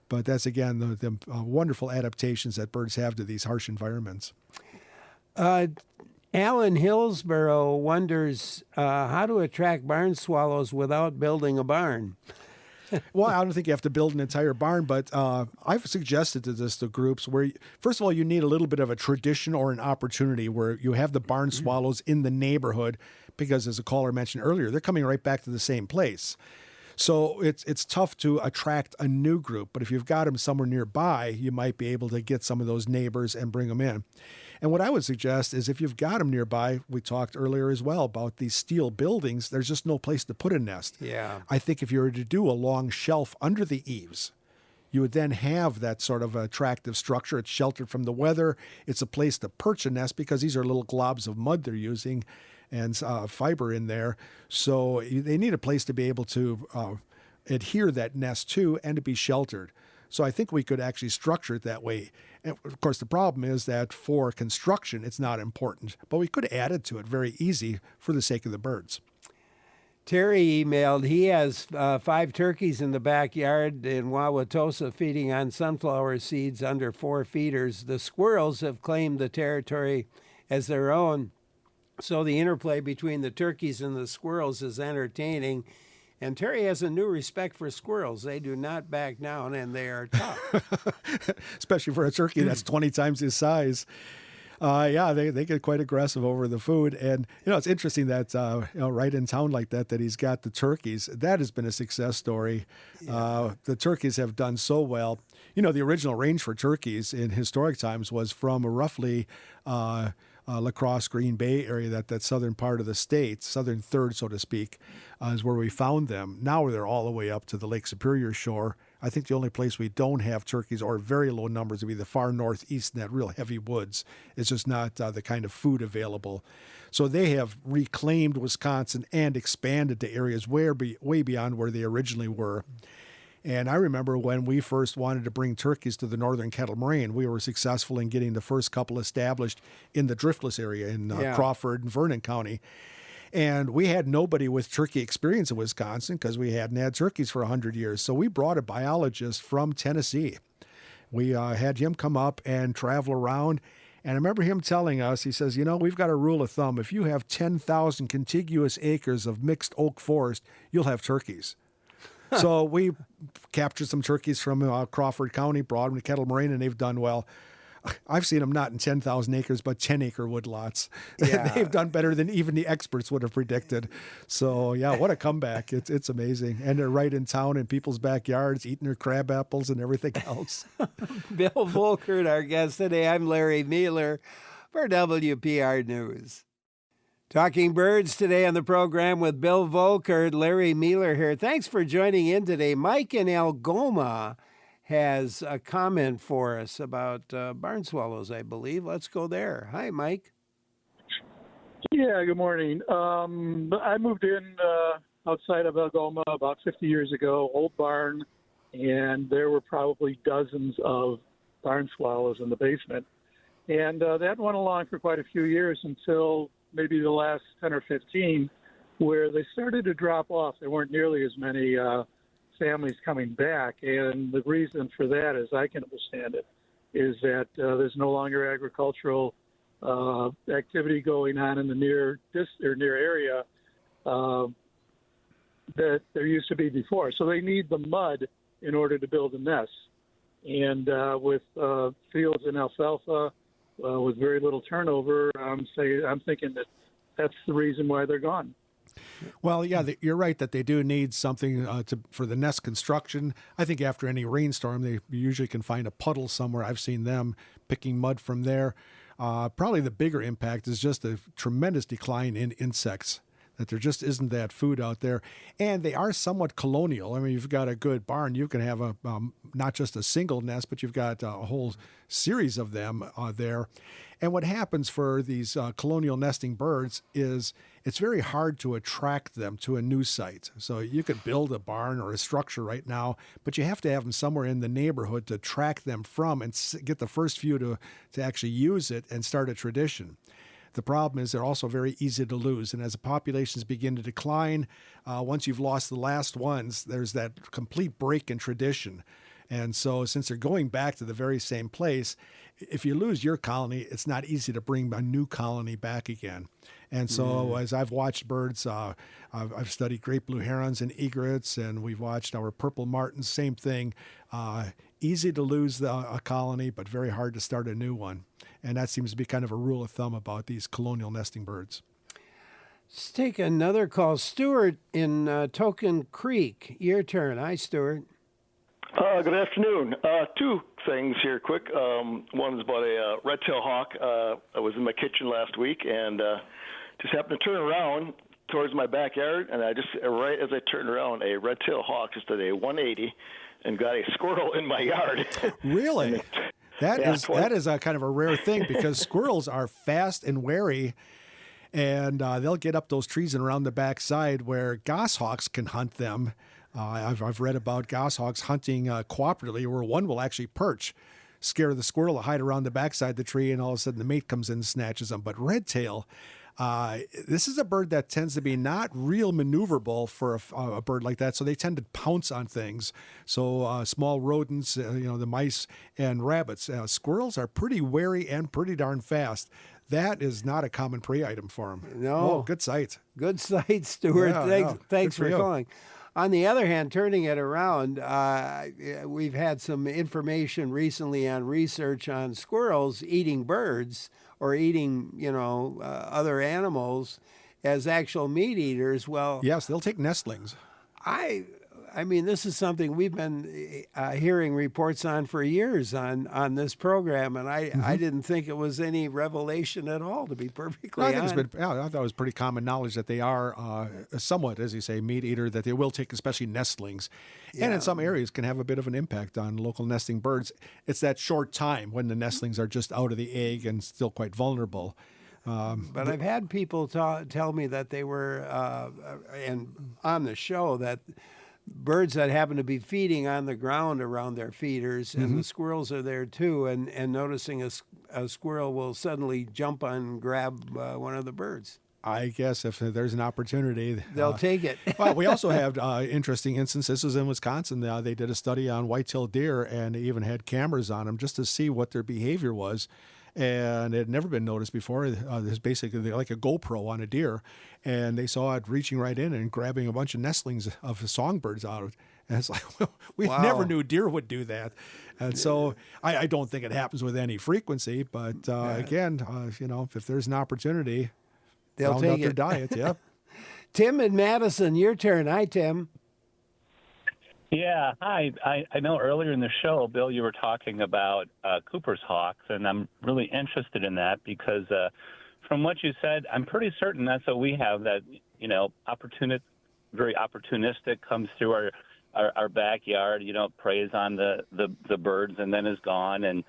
But that's, again, the wonderful adaptations that birds have to these harsh environments. Alan Hillsborough wonders how to attract barn swallows without building a barn. Well, I don't think you have to build an entire barn, but I've suggested this to groups where, first of all, you need a little bit of a tradition or an opportunity where you have the barn swallows in the neighborhood because, as a caller mentioned earlier, they're coming right back to the same place. So it's tough to attract a new group, but if you've got them somewhere nearby, you might be able to get some of those neighbors and bring them in. And what I would suggest is if you've got them nearby, we talked earlier as well about these steel buildings, there's just no place to put a nest. Yeah. I think if you were to do a long shelf under the eaves, you would then have that sort of attractive structure. It's sheltered from the weather. It's a place to perch a nest because these are little globs of mud they're using and fiber in there. So they need a place to be able to adhere that nest to and to be sheltered. So I think we could actually structure it that way. And of course, the problem is that for construction, it's not important, but we could add it to it very easy for the sake of the birds. Terry emailed, he has 5 turkeys in the backyard in Wauwatosa feeding on sunflower seeds under 4 feeders. The squirrels have claimed the territory as their own, so the interplay between the turkeys and the squirrels is entertaining. And Terry has a new respect for squirrels. They do not back down, and they are tough. Especially for a turkey that's 20 times his size. Yeah, they get quite aggressive over the food. And, it's interesting that, right in town like that he's got the turkeys. That has been a success story. Yeah. The turkeys have done so well. The original range for turkeys in historic times was from roughly La Crosse, Green Bay area, that southern part of the state, southern third, so to speak, is where we found them. Now they're all the way up to the Lake Superior shore. I think the only place we don't have turkeys or very low numbers would be the far northeast in that real heavy woods. It's just not the kind of food available. So they have reclaimed Wisconsin and expanded to areas way beyond where they originally were. And I remember when we first wanted to bring turkeys to the northern Kettle Moraine, we were successful in getting the first couple established in the Driftless area in Crawford and Vernon County. And we had nobody with turkey experience in Wisconsin because we hadn't had turkeys for 100 years. So we brought a biologist from Tennessee. We had him come up and travel around. And I remember him telling us, he says, we've got a rule of thumb. If you have 10,000 contiguous acres of mixed oak forest, you'll have turkeys. So we captured some turkeys from Crawford County, brought them to Kettle Moraine, and they've done well. I've seen them not in 10,000 acres, but 10-acre woodlots. Yeah. They've done better than even the experts would have predicted. So, yeah, what a comeback. It's amazing. And they're right in town in people's backyards, eating their crab apples and everything else. Bill Volkert, our guest today. I'm Larry Mealer for WPR News. Talking birds today on the program with Bill Volkert, Larry Mealer here. Thanks for joining in today. Mike in Algoma has a comment for us about barn swallows, I believe. Let's go there. Hi, Mike. Yeah, good morning. I moved in outside of Algoma about 50 years ago, old barn, and there were probably dozens of barn swallows in the basement. And that went along for quite a few years until maybe the last 10 or 15, where they started to drop off. There weren't nearly as many families coming back. And the reason for that, as I can understand it, is that there's no longer agricultural activity going on in the near area that there used to be before. So they need the mud in order to build a nest. And with fields and alfalfa with very little turnover, I'm thinking that that's the reason why they're gone. Well, yeah, you're right that they do need something for the nest construction. I think after any rainstorm, they usually can find a puddle somewhere. I've seen them picking mud from there. Probably the bigger impact is just a tremendous decline in insects, that there just isn't that food out there. And they are somewhat colonial. I mean, you've got a good barn, you can have not just a single nest, but you've got a whole series of them there. And what happens for these colonial nesting birds is it's very hard to attract them to a new site. So you could build a barn or a structure right now, but you have to have them somewhere in the neighborhood to track them from and get the first few to actually use it and start a tradition. The problem is they're also very easy to lose. And as the populations begin to decline, once you've lost the last ones, there's that complete break in tradition. And so since they're going back to the very same place, if you lose your colony, it's not easy to bring a new colony back again. And so as I've watched birds, I've studied great blue herons and egrets, and we've watched our purple martins, same thing. Easy to lose a colony, but very hard to start a new one. And that seems to be kind of a rule of thumb about these colonial nesting birds. Let's take another call. Stuart in Token Creek. Your turn. Hi, Stuart. Good afternoon. Two things here quick. One is about a red-tailed hawk. I was in my kitchen last week and just happened to turn around towards my backyard, and I just, right as I turned around, a red-tailed hawk just did a 180 and got a squirrel in my yard. Really? That is a kind of a rare thing, because squirrels are fast and wary, and they'll get up those trees and around the backside where goshawks can hunt them. I've read about goshawks hunting cooperatively, where one will actually perch, scare the squirrel to hide around the backside of the tree, and all of a sudden the mate comes in and snatches them. But redtail, this is a bird that tends to be not real maneuverable for a bird like that, so they tend to pounce on things. So small rodents, the mice and rabbits. Squirrels are pretty wary and pretty darn fast. That is not a common prey item for them. No. Oh, good sight. Good sight, Stuart. Yeah, thanks good for for you. calling. On the other hand, turning it around, we've had some information recently on research on squirrels eating birds or eating, other animals as actual meat eaters. Well, yes, they'll take nestlings. I mean, this is something we've been hearing reports on for years on this program, and I didn't think it was any revelation at all, to be perfectly honest. I thought it was pretty common knowledge that they are somewhat, as you say, meat eater, that they will take especially nestlings. Yeah. And in some areas can have a bit of an impact on local nesting birds. It's that short time when the nestlings are just out of the egg and still quite vulnerable. But I've had people tell me that they were, and on the show, that birds that happen to be feeding on the ground around their feeders, and the squirrels are there too, and noticing a squirrel will suddenly jump on and grab one of the birds. I guess if there's an opportunity, they'll take it. Well, we also have interesting instances. This was in Wisconsin. They did a study on white-tailed deer, and they even had cameras on them just to see what their behavior was. And it had never been noticed before. There's basically like a GoPro on a deer, and they saw it reaching right in and grabbing a bunch of nestlings of songbirds out. And it's like, we never knew deer would do that. And so I don't think it happens with any frequency. But again, if there's an opportunity, they'll take their diet. Yeah. Tim in Madison, your turn. Hi, Tim. Yeah, hi. I know earlier in the show, Bill, you were talking about Cooper's hawks, and I'm really interested in that because from what you said, I'm pretty certain that's what we have, that, very opportunistic, comes through our backyard, preys on the birds and then is gone and,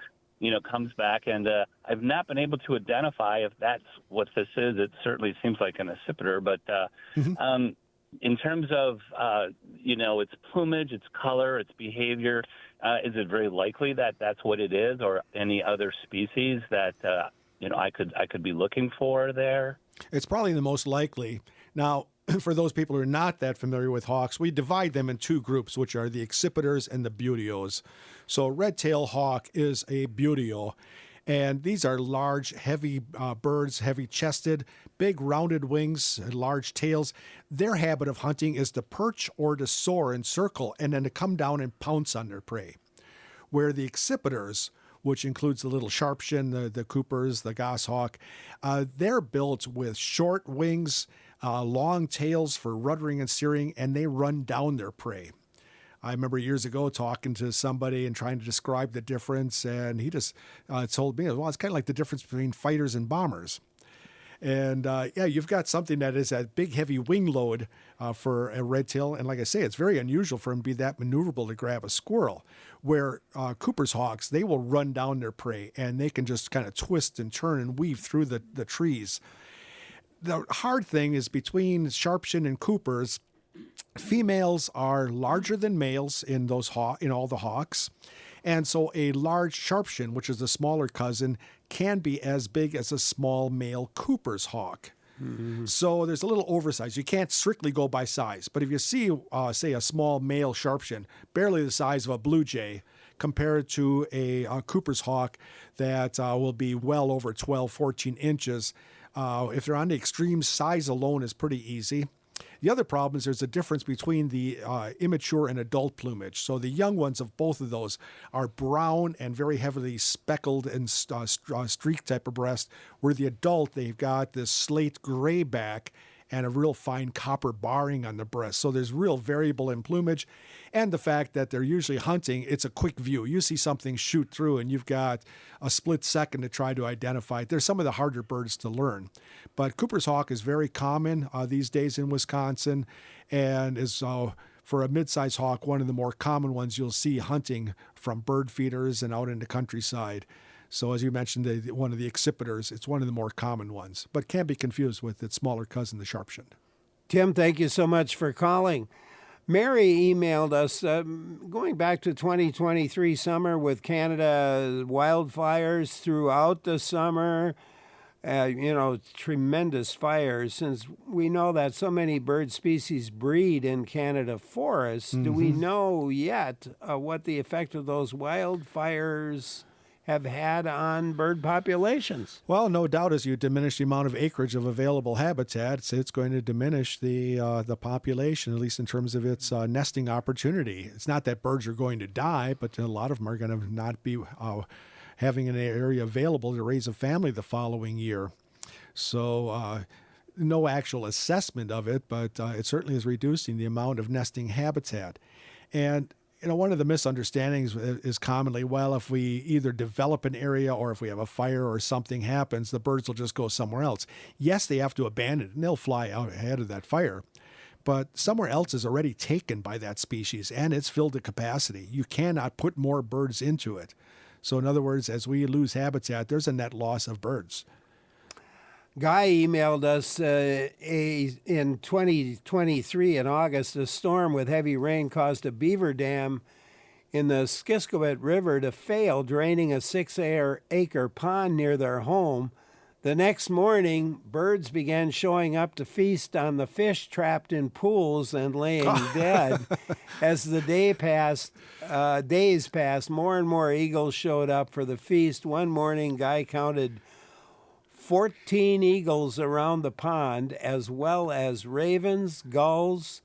comes back. And I've not been able to identify if that's what this is. It certainly seems like an accipiter, but in terms of, its plumage, its color, its behavior, is it very likely that that's what it is, or any other species that, I could be looking for there? It's probably the most likely. Now, for those people who are not that familiar with hawks, we divide them in two groups, which are the accipiters and the buteos. So red-tailed hawk is a buteo. And these are large, heavy birds, heavy-chested, big rounded wings, large tails. Their habit of hunting is to perch or to soar and circle and then to come down and pounce on their prey. where the accipiters, which includes the little sharpshin, the Coopers, the goshawk, they're built with short wings, long tails for ruddering and steering, and they run down their prey. I remember years ago talking to somebody and trying to describe the difference, and he just told me, well, it's kind of like the difference between fighters and bombers. And you've got something that is a big, heavy wing load for a red tail. And like I say, it's very unusual for him to be that maneuverable to grab a squirrel, where Cooper's hawks, they will run down their prey and they can just kind of twist and turn and weave through the trees. The hard thing is between Sharpshin and Coopers, females are larger than males in all the hawks. And so a large Sharpshin, which is the smaller cousin, can be as big as a small male Cooper's hawk. Mm-hmm. So there's a little oversize. You can't strictly go by size. But if you see, say, a small male Sharpshin, barely the size of a blue jay, compared to a Cooper's hawk that will be well over 12, 14 inches, if they're on the extreme, size alone is pretty easy. The other problem is there's a difference between the immature and adult plumage. So the young ones of both of those are brown and very heavily speckled and streaked type of breast, where the adult, they've got this slate gray back and a real fine copper barring on the breast. So there's real variable in plumage. And the fact that they're usually hunting, it's a quick view. You see something shoot through and you've got a split second to try to identify it. They're some of the harder birds to learn. But Cooper's hawk is very common these days in Wisconsin, and is for a mid-sized hawk, one of the more common ones you'll see hunting from bird feeders and out in the countryside. So as you mentioned, one of the accipiters, it's one of the more common ones, but can be confused with its smaller cousin, the Sharpshin. Tim, thank you so much for calling. Mary emailed us, going back to 2023 summer with Canada wildfires throughout the summer, tremendous fires. Since we know that so many bird species breed in Canada forests, do we know yet what the effect of those wildfires have had on bird populations? Well, no doubt, as you diminish the amount of acreage of available habitat, it's going to diminish the population, at least in terms of its nesting opportunity. It's not that birds are going to die, but a lot of them are going to not be having an area available to raise a family the following year. So no actual assessment of it, but it certainly is reducing the amount of nesting habitat. And one of the misunderstandings is commonly, well, if we either develop an area or if we have a fire or something happens, the birds will just go somewhere else. Yes, they have to abandon it, and they'll fly out ahead of that fire. But somewhere else is already taken by that species, and it's filled to capacity. You cannot put more birds into it. So in other words, as we lose habitat, there's a net loss of birds. Guy emailed us in 2023 in August, a storm with heavy rain caused a beaver dam in the Skiskowit River to fail, draining a 6-acre pond near their home. The next morning, birds began showing up to feast on the fish trapped in pools and laying dead. As the days passed, more and more eagles showed up for the feast. One morning, Guy counted 14 eagles around the pond, as well as ravens, gulls,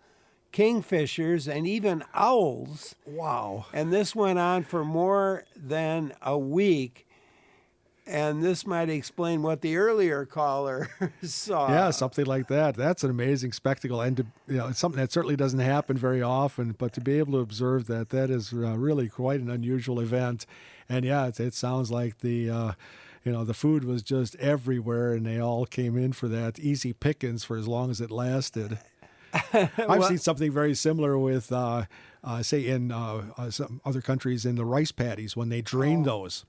kingfishers, and even owls. Wow. And this went on for more than a week. And this might explain what the earlier caller saw. Yeah, something like that. That's an amazing spectacle. And it's something that certainly doesn't happen very often. But to be able to observe that is really quite an unusual event. And yeah, it sounds like the food was just everywhere, and they all came in for that easy pickings for as long as it lasted. I've seen something very similar with, say, in some other countries in the rice paddies when they drain those.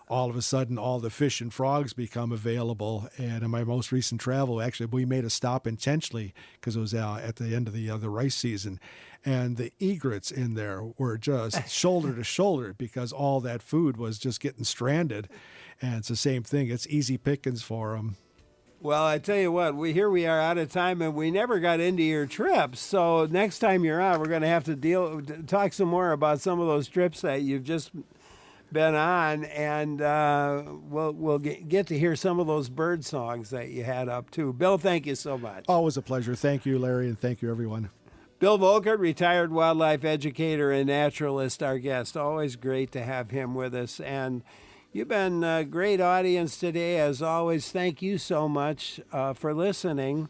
All of a sudden, all the fish and frogs become available. And in my most recent travel, actually, we made a stop intentionally because it was at the end of the rice season. And the egrets in there were just shoulder to shoulder because all that food was just getting stranded. And it's the same thing. It's easy pickings for them. Well, I tell you what, we are out of time, and we never got into your trips. So next time you're out, we're going to have to talk some more about some of those trips that you've just been on, and we'll get to hear some of those bird songs that you had up too. Bill, thank you so much. Always a pleasure. Thank you, Larry, and thank you, everyone. Bill Volkert, retired wildlife educator and naturalist, our guest. Always great to have him with us. And you've been a great audience today, as always. Thank you so much for listening.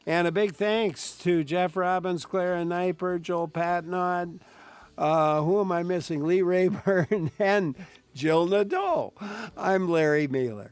And a big thanks to Jeff Robbins, Clara Kniper, Joel Patnod, who am I missing? Lee Rayburn and Jill Nadeau. I'm Larry Mueller.